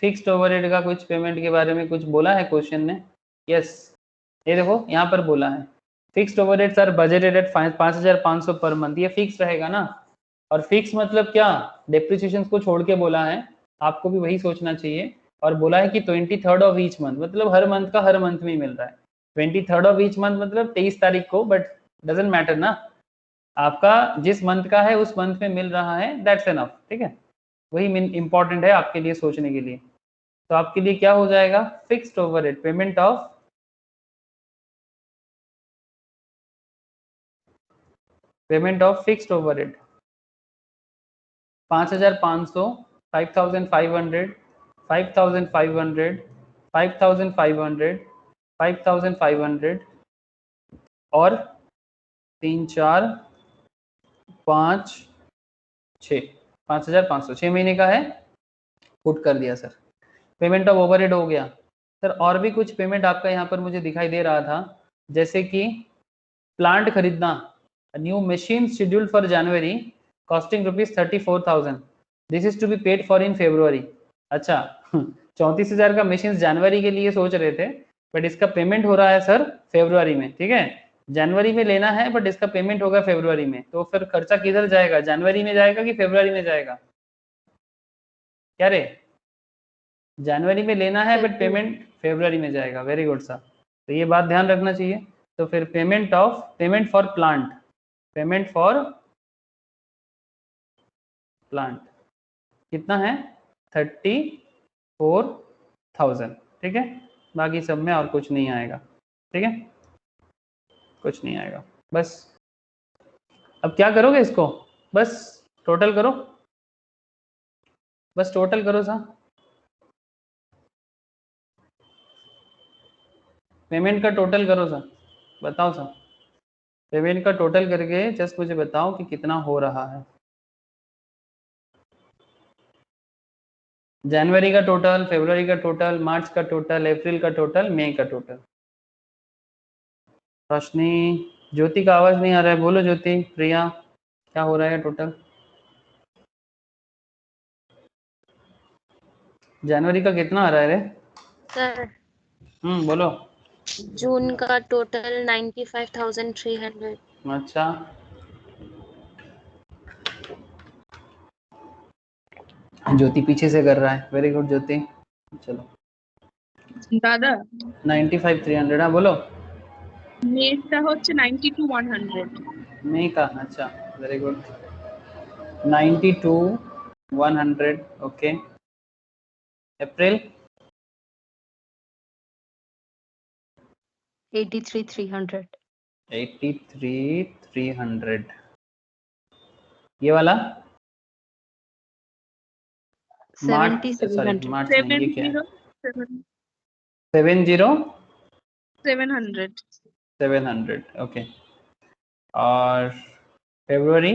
फिक्स्ड ओवरहेड का कुछ पेमेंट के बारे में कुछ बोला है क्वेश्चन ने? यस, ये देखो यहाँ पर बोला है fixed overheads are budgeted at 5500 per month, ये फिक्स रहेगा ना। और फिक्स मतलब क्या, डेप्रिसिएशन को छोड़ के बोला है, आपको भी वही सोचना चाहिए। और बोला है कि 23rd ऑफ ईच मंथ, मतलब हर मंथ का हर मंथ में ही मिल रहा है। 23rd ऑफ ईच मंथ मतलब 23 तारीख को, बट डजेंट मैटर ना, आपका जिस मंथ का है उस मंथ में मिल रहा है, दैट्स एनफ, ठीक है। वही इंपॉर्टेंट है आपके लिए सोचने के लिए। तो आपके लिए क्या हो जाएगा, fixed overhead, payment of fixed overhead 5500, 5500, 5500, 5500, 5500 और 3 4 5 6, 5500, 6 महीने का है, पुट कर दिया सर। पेमेंट ऑफ ओवरहेड हो गया सर। और भी कुछ पेमेंट आपका यहाँ पर मुझे दिखाई दे रहा था, जैसे कि प्लांट खरीदना, new machine scheduled for January costing ₹34,000, this is to be paid for in February. अच्छा 34,000 का मशीन जनवरी के लिए सोच रहे थे, बट इसका पेमेंट हो रहा है सर फेब्रुआरी में, ठीक है। जनवरी में लेना है बट इसका पेमेंट होगा फेब्रुआरी में, तो फिर खर्चा किधर जाएगा, जनवरी में जाएगा कि फेब्रुआरी में जाएगा? क्या रे, जनवरी में लेना है बट पेमेंट फेब्रुआरी में जाएगा, वेरी गुड सर। तो ये बात ध्यान रखना चाहिए। तो फिर payment for plant, payment for plant कितना है, 34,000, ठीक है। बाकी सब में और कुछ नहीं आएगा, ठीक है, कुछ नहीं आएगा। बस अब क्या करोगे इसको, बस टोटल करो, बस टोटल करो सा, पेमेंट का टोटल करो सा, बताओ सा, पेमेंट का टोटल करके जस्ट मुझे बताओ कि कितना हो रहा है। जनवरी का टोटल, फरवरी का टोटल, मार्च का टोटल, अप्रैल का टोटल, मई का टोटल। रोशनी, ज्योति का आवाज नहीं आ रहा है, बोलो ज्योति, प्रिया, क्या हो रहा है टोटल? जनवरी का कितना आ रहा है रे? सर बोलो। जून का टोटल 95,300। अच्छा, ज्योति पीछे से कर रहा है, वेरी गुड ज्योति। चलो দাদা 95,300, हाँ बोलो। মেটা হচ্ছে 92,100 मई का, अच्छा वेरी गुड, 92,100, ओके। अप्रैल 83,300। 83,300, ये वाला मार्च, सॉरी 70,700। मार्च नहीं, ये क्या है, 700 700, ओके। और फरवरी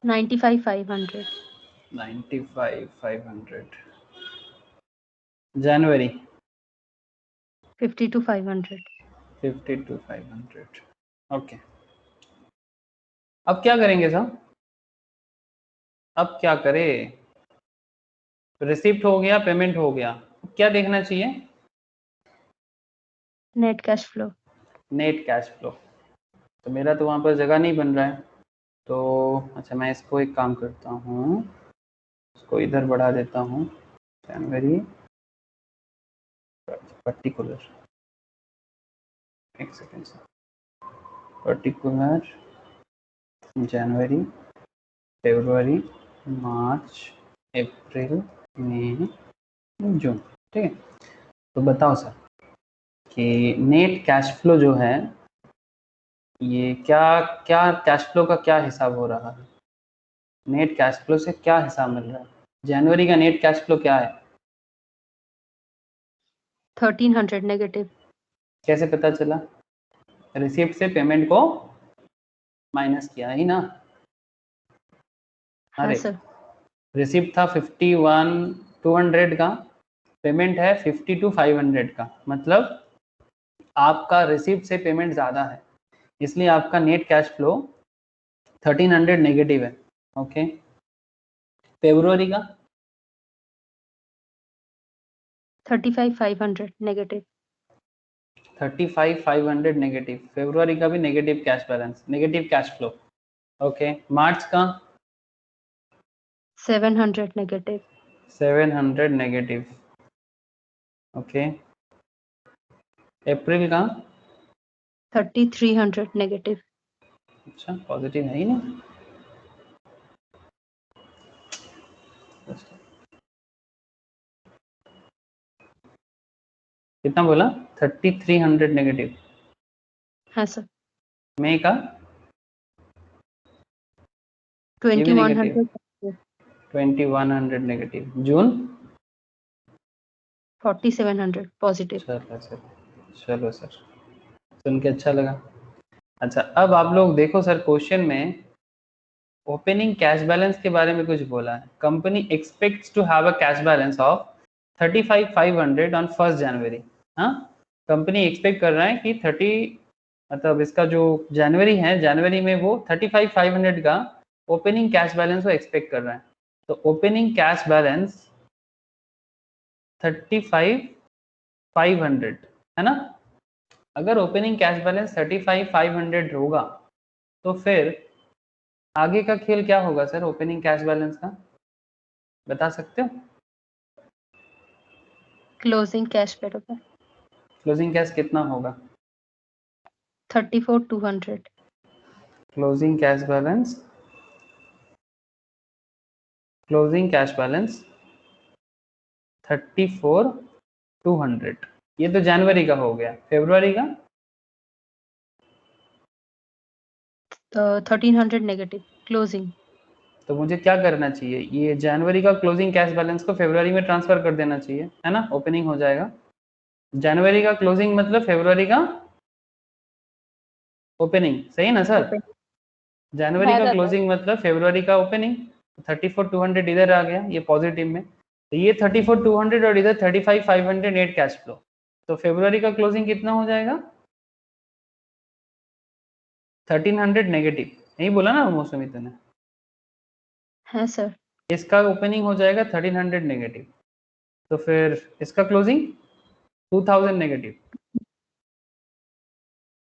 95,500। 95,500, जनवरी 52,500। 52,500, ओके। अब क्या करेंगे साहब, अब क्या करें, रिसिप्ट हो गया, पेमेंट हो गया, अब क्या देखना चाहिए, net cash flow. Net cash flow. तो मेरा तो वहाँ पर जगह नहीं बन रहा है, तो अच्छा मैं इसको एक काम करता हूँ, इसको इधर बढ़ा देता हूँ, जनवरी पर्टिकुलर, एक सेकेंड से, पर्टिकुलर जनवरी, फरवरी, मार्च, अप्रैल, मई, जून। ठीक है, तो बताओ सर कि नेट कैश फ्लो जो है ये क्या क्या कैश फ्लो का क्या हिसाब हो रहा है, नेट कैश फ्लो से क्या हिसाब मिल रहा है? जनवरी का नेट कैश फ्लो क्या है? 1300 नेगेटिव। कैसे पता चला? रिसिप्ट से पेमेंट को माइनस किया ही ना। हाँ अरे सर। रिसिप्ट था 51,200 का, पेमेंट है 52,500 का, मतलब आपका रिसिप्ट से पेमेंट ज़्यादा है, इसलिए आपका नेट कैश फ्लो 1300 नेगेटिव है। ओके, फरवरी का 35,500 नेगेटिव। 35,500 नेगेटिव, फरवरी का भी negative cash balance, negative cash flow. Okay, मार्च का 700 नेगेटिव। 700 नेगेटिव। ओके, अप्रैल का 3,300 नेगेटिव। अच्छा पॉजिटिव है ही नहीं। कितना बोला? 3,300 नेगेटिव। हाँ सर। मई का ये भी नेगेटिव 2,100। 2,100 नेगेटिव। जून 4,700 पॉजिटिव। चलो सर, चलो सर, सुन के अच्छा लगा। अच्छा अब आप लोग देखो सर, क्वेश्चन में ओपनिंग कैश बैलेंस के बारे में कुछ बोला है। Company expects to have a cash balance of 35,500 on 1 January. हाँ, कंपनी एक्सपेक्ट कर रहा है कि 30 मतलब इसका जो जनवरी है, जनवरी में वो 35,500 का ओपनिंग कैश बैलेंस वो एक्सपेक्ट कर रहा है। तो ओपनिंग कैश बैलेंस 35,500 है ना। अगर ओपनिंग कैश बैलेंस 35,500 होगा तो फिर आगे का खेल क्या होगा सर ओपनिंग कैश बैलेंस का, बता सकते हो? क्लोजिंग कैश बराबर क्लोजिंग कैश कितना होगा? 34,200। Closing cash balance, closing cash balance 34,200। ये तो जनवरी का हो गया। फरवरी का 1,300 नेगेटिव क्लोजिंग। तो मुझे क्या करना चाहिए, ये जनवरी का क्लोजिंग कैश बैलेंस को फरवरी में ट्रांसफर कर देना चाहिए, है ना, ओपनिंग हो जाएगा। जनवरी का क्लोजिंग मतलब फरवरी का ओपनिंग, सही ना सर? जनवरी का क्लोजिंग मतलब फरवरी का ओपनिंग। 34,200 इधर आ गया ये पॉजिटिव में, तो ये 34,200 और इधर 35,500 नेट कैश फ्लो। तो फरवरी का क्लोजिंग कितना हो जाएगा? 1,300 नेगेटिव, यही बोला ना मौसमी ने? हाँ सर। इसका ओपनिंग हो जाएगा 1,300 नेगेटिव, तो फिर इसका क्लोजिंग 2,000 नेगेटिव।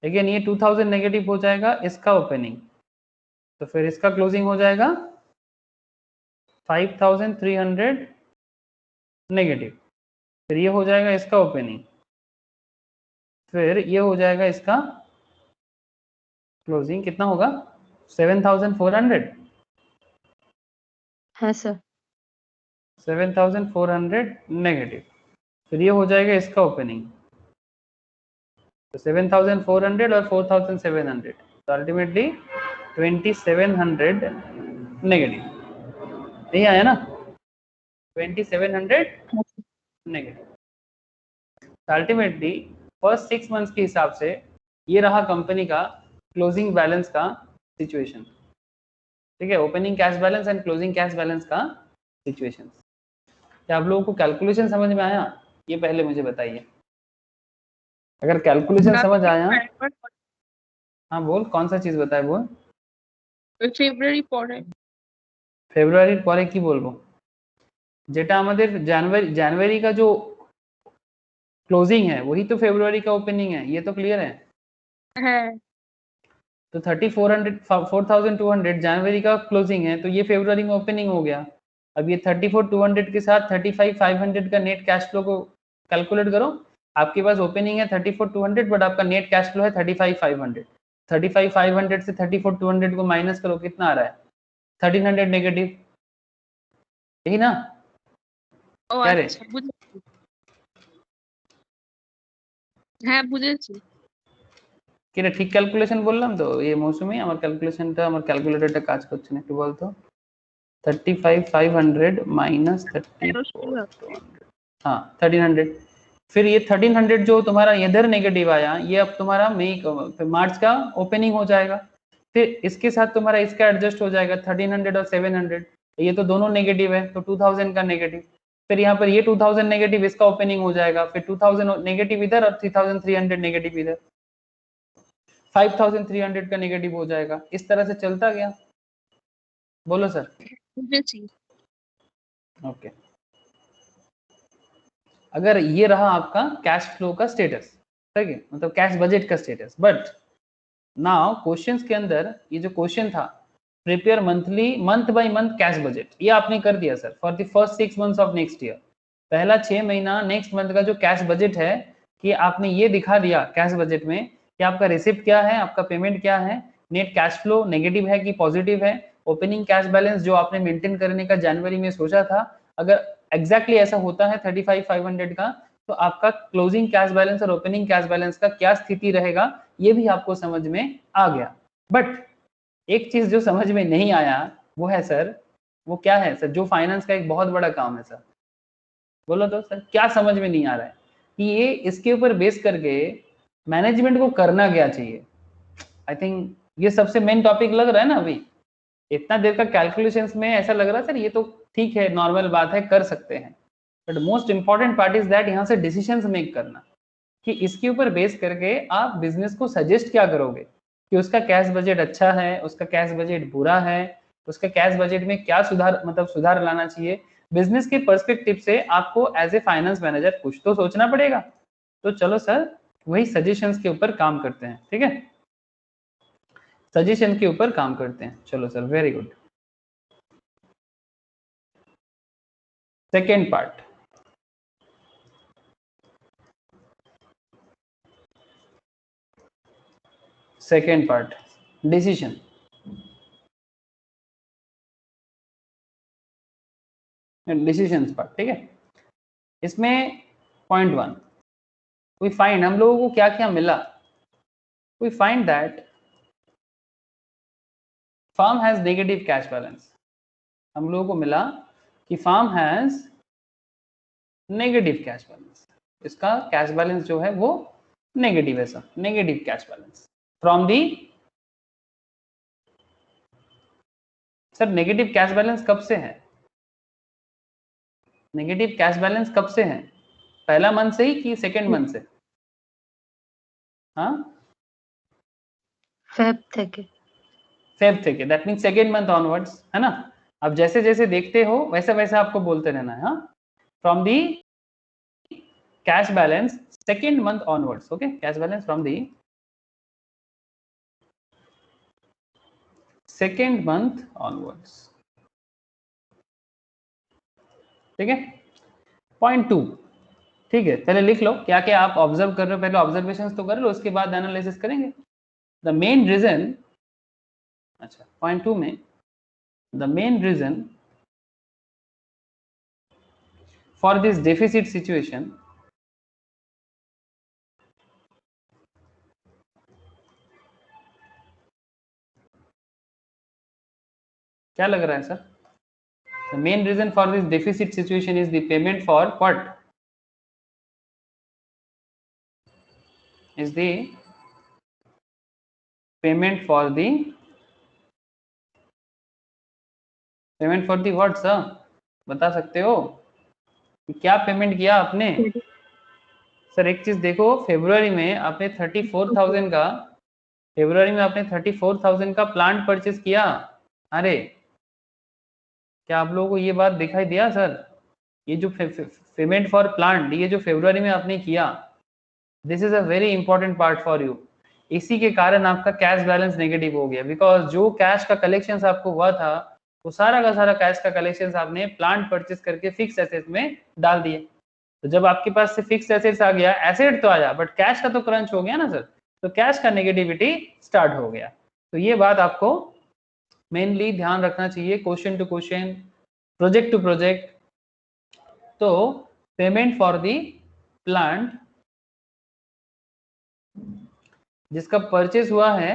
लेकिन ये 2,000 नेगेटिव हो जाएगा इसका ओपनिंग, तो फिर इसका क्लोजिंग हो जाएगा 5,300 नेगेटिव। फिर ये हो जाएगा इसका ओपनिंग, फिर ये हो जाएगा इसका क्लोजिंग, कितना होगा? 7,400। हाँ सर। 7,400 नेगेटिव, फिर ये हो जाएगा इसका ओपनिंग, तो 7,400 और 4,700, तो अल्टीमेटली 2,700 नेगेटिव। यही आया ना, 2,700 नेगेटिव। अल्टीमेटली फर्स्ट 6 मंथ्स के हिसाब से ये रहा कंपनी का क्लोजिंग बैलेंस का सिचुएशन। ठीक है, opening cash balance and closing cash balance का सिचुएशन। क्या आप लोगों को कैलकुलेशन समझ में आया? ये पहले मुझे बताइए, अगर कैलकुलेशन समझ आया। हाँ बोल, कौन सा चीज बताए बोल। ফেব্রুয়ারি পরে ফেব্রুয়ারির পরে কি বলবো? যেটা আমাদের জানুয়ারি का जो क्लोजिंग है, वही तो फरवरी का ओपनिंग है, ये तो क्लियर है। तो 4,200 जनवरी का क्लोजिंग है, तो ये फरवरी में ओपनिंग हो गया। अब ये 34,200 के साथ 35,500 का नेट कैश फ्लो को कैलकुलेट करो। आपके पास ओपनिंग है 34,200 बट आपका नेट कैश फ्लो है 35,500। 35,500 से 34,200 को माइनस करो, कितना आ रहा है? 1,300 नेगेटिव, यही ना? ও क्या रे? আচ্ছা বুঝেছি হ্যাঁ বুঝেছি কিরে ঠিক ক্যালকুলেশন বললাম তো? এই মৌসুমি আমার ক্যালকুলেশনটা, আমার ক্যালকুলেটরটা কাজ করছে না, একটু বলতো। 35,500 माइनस 34,200, हाँ 1,300। फिर ये 1,300 जो तुम्हारा इधर नेगेटिव आया, ये अब तुम्हारा मार्च का ओपनिंग हो जाएगा। फिर इसके साथ तुम्हारा इसका एडजस्ट हो जाएगा 1,300 और 700, ये तो दोनों नेगेटिव है, तो 2,000 का नेगेटिव। फिर यहाँ पर ये 2,000 नेगेटिव, इसका ओपनिंग हो जाएगा, फिर 2,000 नेगेटिव इधर और 3,300 नेगेटिव इधर, 5,300 का नेगेटिव हो जाएगा। इस तरह से चलता गया। बोलो सर। বুঝেছি ओके, अगर ये रहा आपका कैश फ्लो का स्टेटस, ठीक है, मतलब कैश बजट का स्टेटस। बट नाउ क्वेश्चंस के अंदर ये जो क्वेश्चन था, prepare monthly month by month cash budget, ये आपने कर दिया sir for the first 6 months of next year. पहला 6 महीना नेक्स्ट मंथ का जो कैश बजट है, कि आपने ये दिखा दिया कैश बजट में कि आपका रिसिप्ट क्या है, आपका पेमेंट क्या है, नेट कैश फ्लो नेगेटिव है कि पॉजिटिव है, ओपनिंग कैश बैलेंस जो आपने मेंटेन करने का जनवरी में सोचा था, अगर एग्जैक्टली ऐसा होता है 35,500 का, तो आपका क्लोजिंग कैश बैलेंस और ओपनिंग कैश बैलेंस का क्या स्थिति रहेगा, ये भी आपको समझ में आ गया। बट एक चीज जो समझ में नहीं आया वो है सर, वो क्या है सर, जो फाइनेंस का एक बहुत बड़ा काम है सर, बोलो तो सर क्या समझ में नहीं आ रहा है कि ये इसके ऊपर बेस करके मैनेजमेंट को करना क्या चाहिए। आई थिंक ये सबसे मेन टॉपिक लग रहा है ना। अभी इतना देर का कैलकुलेशंस में ऐसा लग रहा है सर ये तो ठीक है, नॉर्मल बात है, कर सकते हैं। But most important part is that यहाँ से डिसीजंस मेक करना, कि इसके ऊपर बेस करके आप बिजनेस को सजेस्ट क्या करोगे, कि उसका कैश बजट अच्छा है, उसका कैश बजट बुरा है, उसका कैश बजट में क्या सुधार, मतलब सुधार लाना चाहिए। बिजनेस के पर्सपेक्टिव से आपको एज ए फाइनेंस मैनेजर कुछ तो सोचना पड़ेगा। तो चलो सर वही सजेशंस के ऊपर काम करते हैं, ठीक है, सजेशन के ऊपर काम करते हैं। चलो sir, very good. Second part, second part decision. Decisions part, ठीक है। इसमें पॉइंट 1, वी फाइंड, हम लोगों को क्या क्या मिला। We find that firm has negative cash balance. हम लोगों को मिला कि firm has negative cash balance, इसका कैश बैलेंस जो है वो नेगेटिव है sir, negative cash balance from the. Sir negative cash balance कब से है? नेगेटिव कैश बैलेंस कब से है? पहला मंथ से ही कि सेकेंड मंथ से? हाँ फेब থেকে। फेब থেকে, that mean second month onwards, है ना। अब जैसे जैसे देखते हो वैसा वैसा आपको बोलते रहना है। हाँ, from the cash balance second month onwards, okay, cash balance from the second month onwards, ठीक है। पॉइंट 2, ठीक है, पहले लिख लो क्या क्या आप ऑब्जर्व कर रहे हो, पहले ऑब्जर्वेशंस तो कर लो, उसके बाद एनालिसिस करेंगे। द मेन रीजन, अच्छा पॉइंट 2 में, the main reason for this deficit situation क्या लग रहा है sir? The main reason for this deficit situation is the payment for what? Is the payment for the what sir? बता सकते हो कि क्या पेमेंट किया आपने? सर एक चीज देखो, फरवरी में आपने 34,000 का, फरवरी में आपने 34,000 का प्लांट परचेज किया। अरे क्या आप लोगों को ये बात दिखाई दिया सर? ये जो पेमेंट फॉर प्लांट, ये जो फरवरी में आपने किया, this is a very important part for you. इसी के कारण आपका कैश बैलेंस नेगेटिव हो गया, बिकॉज जो कैश का कलेक्शन आपको हुआ था वो सारा का सारा कैश का कलेक्शन आपने प्लांट परचेस करके फिक्स एसेट में डाल दिए। तो जब आपके पास से फिक्स एसेट्स आ गया, एसेट तो आया बट कैश का तो क्रंच हो गया ना सर, तो कैश का नेगेटिविटी स्टार्ट हो गया। तो ये बात आपको मेनली ध्यान रखना चाहिए question to question, project to project. तो पेमेंट फॉर दी प्लांट जिसका परचेस हुआ है,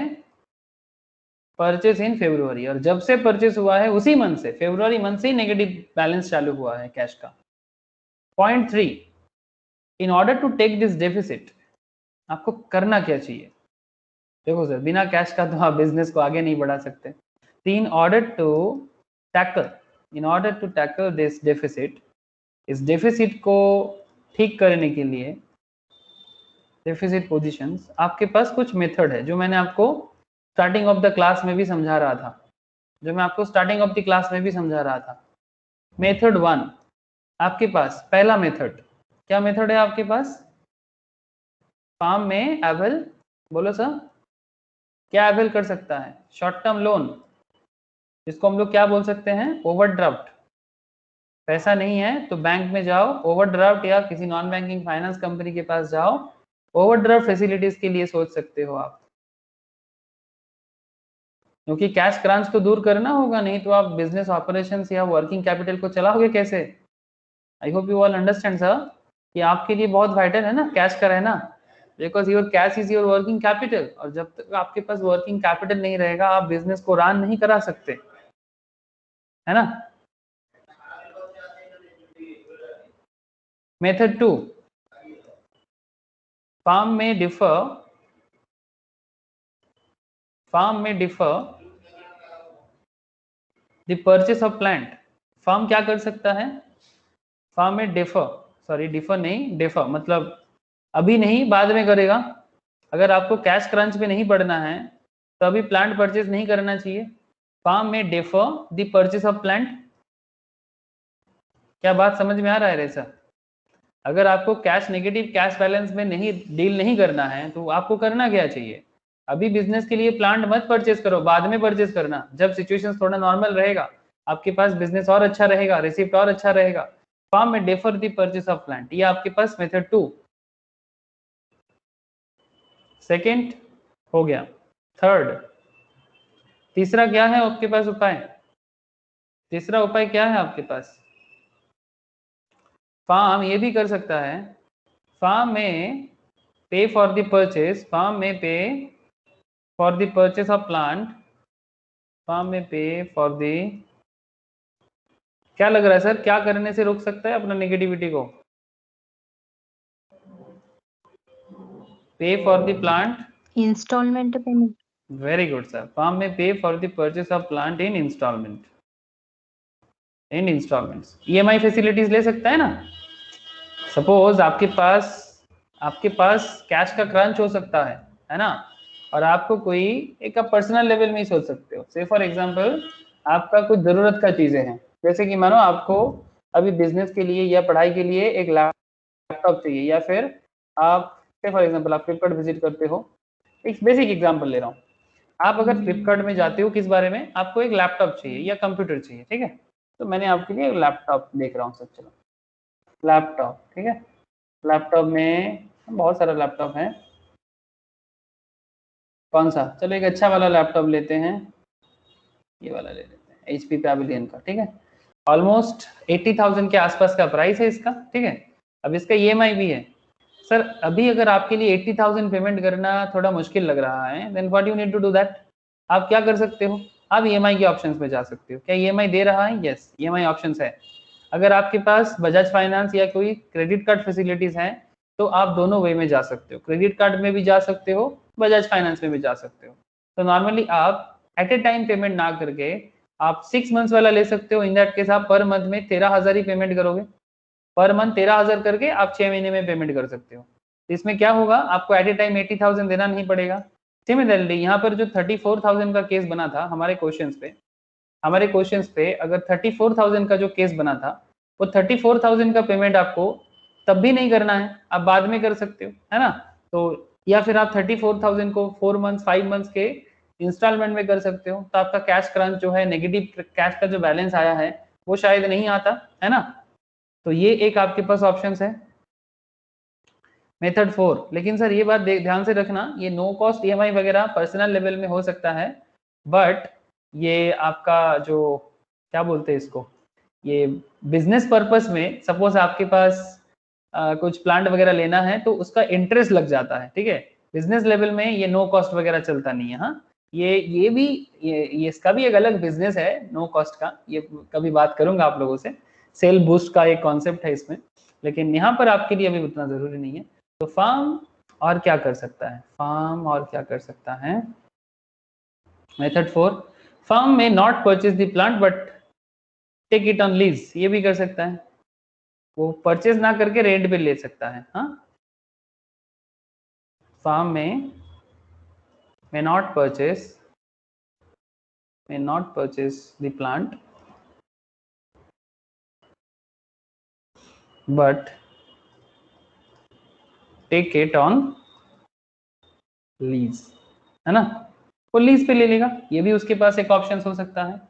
परचेस इन फरवरी, और जब से परचेस हुआ है उसी मंथ से, फरवरी मंथ से ही नेगेटिव बैलेंस चालू हुआ है कैश का। Point 3, in order to take this deficit आपको करना क्या चाहिए? देखो सर, बिना कैश का तो आप बिजनेस को आगे नहीं बढ़ा सकते। In order to tackle this deficit, इस डेफिसिट को ठीक करने के लिए, डेफिसिट पोजीशंस, आपके पास कुछ मेथड है जो मैंने आपको स्टार्टिंग ऑफ द क्लास में भी समझा रहा था, मेथड 1 आपके पास, पहला मेथड क्या मेथड है आपके पास? फार्म में अवेल, बोलो सर, क्या अवेल कर सकता है? शॉर्ट टर्म लोन, जिसको हम लोग क्या बोल सकते हैं? ओवरड्राफ्ट। पैसा नहीं है तो बैंक में जाओ, ओवरड्राफ्ट, या किसी नॉन बैंकिंग फाइनेंस कंपनी के पास जाओ, ओवरड्राफ्ट फैसिलिटीज के लिए सोच सकते हो आप, क्योंकि कैश क्रंच तो दूर करना होगा, नहीं तो आप बिजनेस ऑपरेशंस या वर्किंग कैपिटल को चलाओगे कैसे? I hope you all understand sir कि आपके लिए बहुत वाइटल है ना कैश का रहना, because your cash is your working capital, और जब तक आपके पास वर्किंग कैपिटल नहीं रहेगा आप बिजनेस को रन नहीं करा सकते, है ना। Method 2, firm may defer the purchase of plant. फार्म क्या कर सकता है? फार्म में डिफर मतलब अभी नहीं, बाद में करेगा। अगर आपको कैश क्रंच पे नहीं पड़ना है तो अभी प्लांट परचेस नहीं करना चाहिए। Farm may defer the purchase of plant. क्या बात समझ में आ रहा है रेसा? अगर आपको नेगेटिव कैश बैलेंस में नहीं डील नहीं करना है तो आपको करना क्या चाहिए? अभी बिजनेस के लिए प्लांट मत परचेस करो, बाद में परचेस करना, जब सिचुएशन थोड़ा नॉर्मल रहेगा, आपके पास बिजनेस और अच्छा रहेगा, रिसिप्ट और अच्छा रहेगा। Farm may defer the purchase of plant, ये आपके पास मेथड 2 सेकेंड हो गया। थर्ड, तीसरा क्या है आपके पास उपाय? तीसरा उपाय क्या है आपके पास? फार्म ये भी कर सकता है, firm may pay for the purchase, firm may pay for the purchase of plant, firm may pay for the, क्या लग रहा है सर, क्या करने से रोक सकता है अपना नेगेटिविटी को? Pay for the plant, installment payment. Very good sir. Firm may pay for the purchase of plant in installment, in installments. EMI facilities ले सकता है ना। सपोज आपके पास कैश का क्रंच हो सकता है ना, और आपको कोई एक आप पर्सनल लेवल में ही सोच सकते हो। से फॉर एग्जांपल आपका कुछ जरूरत का चीजें हैं, जैसे कि मानो आपको अभी बिजनेस के लिए या पढ़ाई के लिए एक लैपटॉप चाहिए, या फिर आप से फॉर एग्जांपल आप फ्लिपकार्ट विजिट करते हो, एक बेसिक एग्जांपल ले रहा हूँ, आप अगर फ्लिपकार्ट में जाते हो किस बारे में, आपको एक लैपटॉप चाहिए या कंप्यूटर चाहिए, ठीक है, तो मैंने आपके लिए एक लैपटॉप देख रहा हूँ सर, चलो लैपटॉप, ठीक है। लैपटॉप में बहुत सारा लैपटॉप है, कौन सा, चलो एक अच्छा वाला लैपटॉप लेते हैं, ये वाला ले लेते हैं, HP पैविलियन का, ठीक है। ऑलमोस्ट 80,000 के आसपास का प्राइस है इसका, ठीक है। अब इसका EMI भी है सर। अभी अगर आपके लिए 80,000 पेमेंट करना थोड़ा मुश्किल लग रहा है, then what you need to do that, आप क्या कर सकते हो, आप EMI के ऑप्शंस में जा सकते हो। क्या EMI दे रहा है? यस, EMI ऑप्शंस है। अगर आपके पास बजाज फाइनेंस या कोई क्रेडिट कार्ड फैसिलिटीज हैं तो आप दोनों वे में जा सकते हो, क्रेडिट कार्ड में भी जा सकते हो, बजाज फाइनेंस में भी जा सकते हो। तो नॉर्मली आप एट ए टाइम पेमेंट ना करके आप 6 मंथ्स वाला ले सकते हो। इन दैट केस आप पर मंथ में 13,000 ही पेमेंट करोगे, पर मंथ 13,000 करके आप 6 महीने में पेमेंट कर सकते हो। इसमें क्या होगा, आपको एट ए टाइम 80,000 देना नहीं पड़ेगा। सिमिलरली यहाँ पर जो 34,000 का केस बना था हमारे क्वेश्चंस पे, अगर 34,000 का जो केस बना था वो 34,000 का पेमेंट आपको तब भी नहीं करना है, आप बाद में कर सकते हो, है ना। तो या फिर आप 34,000 को 4 मंथ्स 5 मंथ्स के इंस्टॉलमेंट में कर सकते हो, तो आपका कैश क्रंच जो है, नेगेटिव कैश का जो बैलेंस आया है वो शायद नहीं आता, है ना। तो ये एक आपके पास ऑप्शन है मेथड 4। लेकिन सर ये बात ध्यान से रखना, ये नो कॉस्ट ईएमआई वगैरह पर्सनल लेवल में हो सकता है, बट ये आपका जो क्या बोलते हैं इसको, ये बिजनेस पर्पस में सपोज आपके पास कुछ प्लांट वगैरह लेना है तो उसका इंटरेस्ट लग जाता है, ठीक है। बिजनेस लेवल में ये नो कॉस्ट वगैरह चलता नहीं है। हाँ, ये भी ये इसका भी एक अलग बिजनेस है नो कॉस्ट का, ये कभी बात करूंगा आप लोगों से। सेल बूस्ट का एक कॉन्सेप्ट है इसमें, लेकिन यहाँ पर आपके लिए अभी उतना जरूरी नहीं है। तो फार्म और क्या कर सकता है, फार्म और क्या कर सकता है, method 4, firm may not purchase the plant but take it on lease, ये भी कर सकता है, वो परचेज ना करके रेंट पे ले सकता है। हाँ, फार्म में may not purchase the plant but take it on lease, है ना, वो लीज पे ले लेगा, ये भी उसके पास एक ऑप्शन हो सकता है।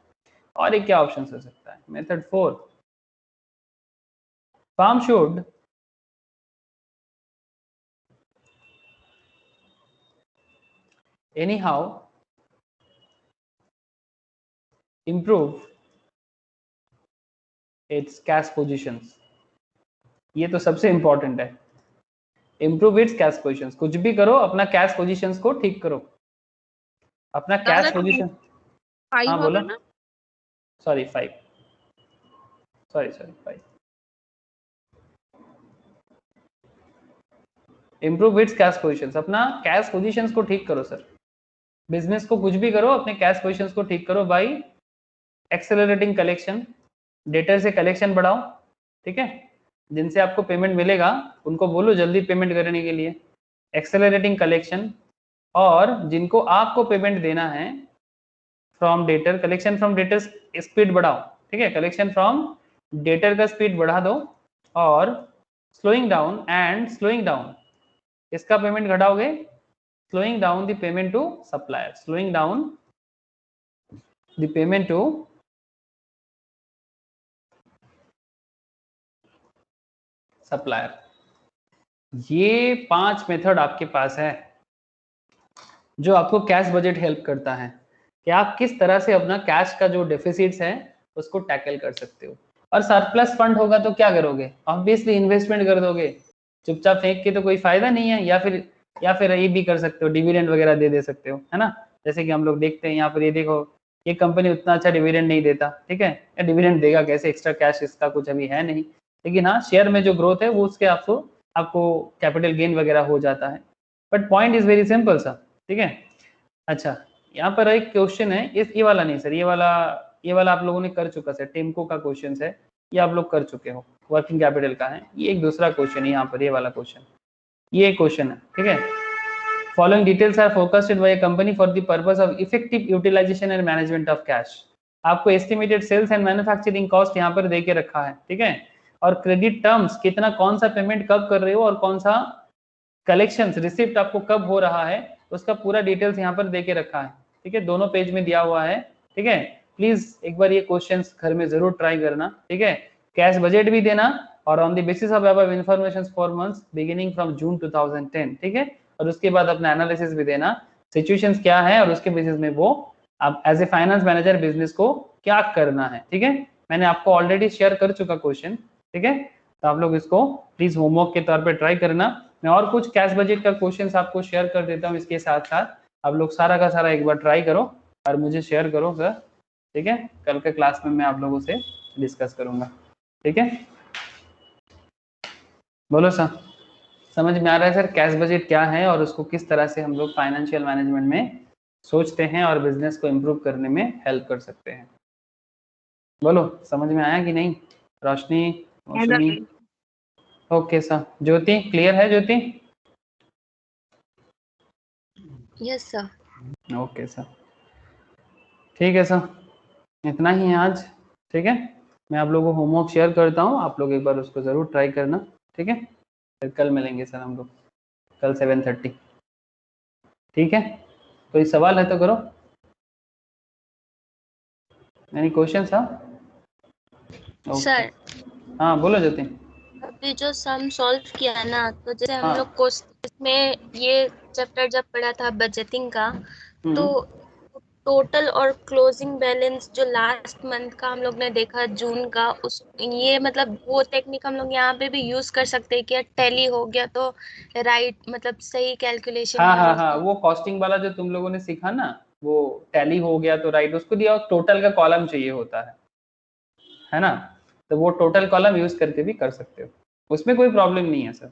और एक क्या ऑप्शन हो सकता है, method 4, firm should anyhow improve its cash positions, ये तो सबसे इंपॉर्टेंट है, improve its cash positions, कुछ भी करो अपना कैश पोजीशंस को ठीक करो, अपना कैश पोजीशन। हाँ बोलो ना, sorry 5, sorry 5, improve it's cash positions, अपना कैश पोजीशंस को ठीक करो सर, बिजनेस को कुछ भी करो अपने कैश पोजीशंस को ठीक करो बाई एक्सेलरेटिंग कलेक्शन, डेटर से कलेक्शन बढ़ाओ, ठीक है, जिनसे आपको पेमेंट मिलेगा उनको बोलो जल्दी पेमेंट करने के लिए, एक्सेलरेटिंग कलेक्शन, और जिनको आपको पेमेंट देना है from debtor, collection from debtor speed बढ़ाओ, ठीक है, कलेक्शन फ्रॉम डेटर का स्पीड बढ़ा दो, और स्लोइंग डाउन इसका payment घटाओगे, slowing down the payment to supplier, slowing down the payment to supplier। ये 5 मेथड आपके पास है जो आपको कैश बजट हेल्प करता है कि आप किस तरह से अपना कैश का जो डेफिसिट्स है उसको टैकल कर सकते हो। और सरप्लस फंड होगा तो क्या करोगे, ऑब्वियसली इन्वेस्टमेंट कर दोगे, चुपचाप फेंक के तो कोई फायदा नहीं है, या फिर ये भी कर सकते हो, डिविडेंड वगैरह दे सकते हो, है ना। जैसे कि हम लोग देखते हैं यहाँ पर, ये देखो ये कंपनी उतना अच्छा डिविडेंड नहीं देता, ठीक है, डिविडेंड देगा कैसे, एक्स्ट्रा कैश इसका कुछ अभी है नहीं, लेकिन हाँ शेयर में जो ग्रोथ है वो उसके आपको कैपिटल गेन वगैरह हो जाता है। But point is very simple सा, ठीक है। अच्छा, यहाँ पर एक क्वेश्चन है, ये वाला नहीं सर, ये वाला आप लोगों ने कर चुका सर, टेम्को का क्वेश्चन है, ये आप लोग कर चुके हो, वर्किंग कैपिटल का है, ये एक दूसरा क्वेश्चन है यहाँ पर, ये वाला क्वेश्चन, ये क्वेश्चन है, ठीक है। Following details are forecasted by a company for the purpose of effective utilization and management of cash. आपको estimated sales and manufacturing cost यहाँ पर दे के रखा है, ठीक है, और क्रेडिट टर्म्स कितना, कौन सा पेमेंट कब कर रहे हो और कौन सा कलेक्शंस रिसिप्ट आपको कब हो रहा है, उसका पूरा डिटेल्स यहाँ पर दे के रखा है, ठीक है, दोनों पेज में दिया हुआ है, ठीक है। प्लीज एक बार ये क्वेश्चंस घर में जरूर ट्राई करना, ठीक है, कैश बजट भी देना, और on the basis of above information for months beginning from June 2010, ठीक है, और उसके बाद अपना एनालिसिस भी देना, सिचुएशंस क्या है और उसके बेसिस में वो आप as a finance manager business को क्या करना है, ठीक है। मैंने आपको ऑलरेडी शेयर कर चुका क्वेश्चन, ठीक है, तो आप लोग इसको प्लीज होमवर्क के तौर पे ट्राई करना। मैं और कुछ कैश बजट का क्वेश्चंस आपको शेयर कर देता हूँ इसके साथ साथ, आप लोग सारा का सारा एक बार ट्राई करो और मुझे शेयर करो सर, ठीक है, कल के क्लास में मैं आप लोगों से डिस्कस करूंगा, ठीक है। बोलो सर, समझ में आ रहा है सर कैश बजट क्या है और उसको किस तरह से हम लोग फाइनेंशियल मैनेजमेंट में सोचते हैं और बिजनेस को इम्प्रूव करने में हेल्प कर सकते हैं। बोलो समझ में आया कि नहीं, रोशनी, मौसमी, ओके सर, ज्योति क्लियर है, Jyoti? Yes sir. Okay sir, ठीक है सर, इतना ही है आज, ठीक है। मैं आप लोगों को होमवर्क शेयर करता हूँ, आप लोग एक बार उसको ज़रूर ट्राई करना, ठीक है। फिर कल मिलेंगे सर हम लोग, कल 7:30, ठीक है। कोई सवाल है तो करो, एनी क्वेश्चन था? सर हाँ बोलो जतिन। अभी जो सम सॉल्व किया ना, तो जैसे हम हाँ। लोग को इसमें ये चैप्टर जब पढ़ा था बजटिंग का, तो टोटल और क्लोजिंग बैलेंस जो लास्ट मंथ का हम लोग ने देखा जून का, उस ये मतलब वो टेक्निक हम लोग यहाँ पे भी यूज कर सकते हैं कि टैली हो गया तो राइट, मतलब सही कैलकुलेशन हाँ में हाँ हो हाँ, गया। वो कॉस्टिंग वाला जो तुम लोगों ने सीखा ना, वो टैली हो गया तो राइट, उसको दिया टोटल का कॉलम चाहिए होता है ना, तो वो टोटल कॉलम यूज करके भी कर सकते हो, उसमें कोई प्रॉब्लम नहीं है सर।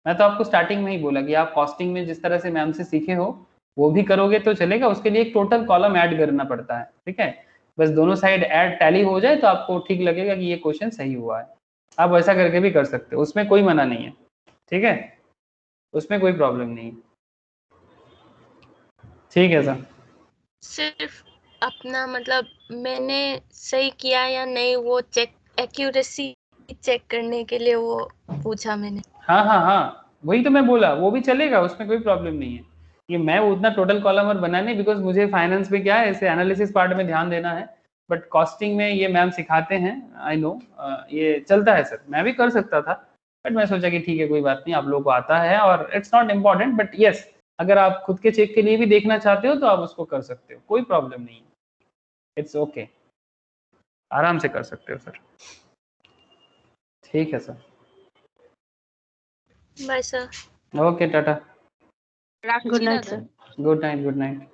मैं तो आपको स्टार्टिंग में ही बोला कि आप कॉस्टिंग में जिस तरह से मैम से सीखे हो वो भी करोगे तो चलेगा, उसके लिए एक टोटल कॉलम ऐड करना पड़ता है, ठीक है। बस दोनों साइड ऐड टैली हो जाए तो आपको ठीक लगेगा कि ये क्वेश्चन सही हुआ है। आप वैसा करके भी कर सकते हो, उसमें कोई मना नहीं है, ठीक है, उसमें कोई प्रॉब्लम नहीं है, ठीक है सर। सिर्फ अपना मतलब मैंने सही किया या नहीं वो चेक, एक्यूरेसी चेक करने के लिए वो पूछा मैंने। हाँ हाँ हाँ, वही तो मैं बोला, वो भी चलेगा, उसमें कोई प्रॉब्लम नहीं है। ये मैं उतना टोटल कॉलम और बना नहीं, बिकॉज मुझे फाइनेंस में क्या है, ऐसे एनालिसिस पार्ट में ध्यान देना है, बट कॉस्टिंग में ये मैम सिखाते हैं, आई नो, ये चलता है सर, मैं भी कर सकता था, बट मैं सोचा कि ठीक है कोई बात नहीं, आप लोगों को आता है और it's not important, but yes अगर आप खुद के चेक के लिए भी देखना चाहते हो तो आप उसको कर सकते हो, कोई प्रॉब्लम नहीं है, इट्स ओके, आराम से कर सकते हो सर, ठीक है sir. Bye sir. Okay tata, good night sir. Good night, good night.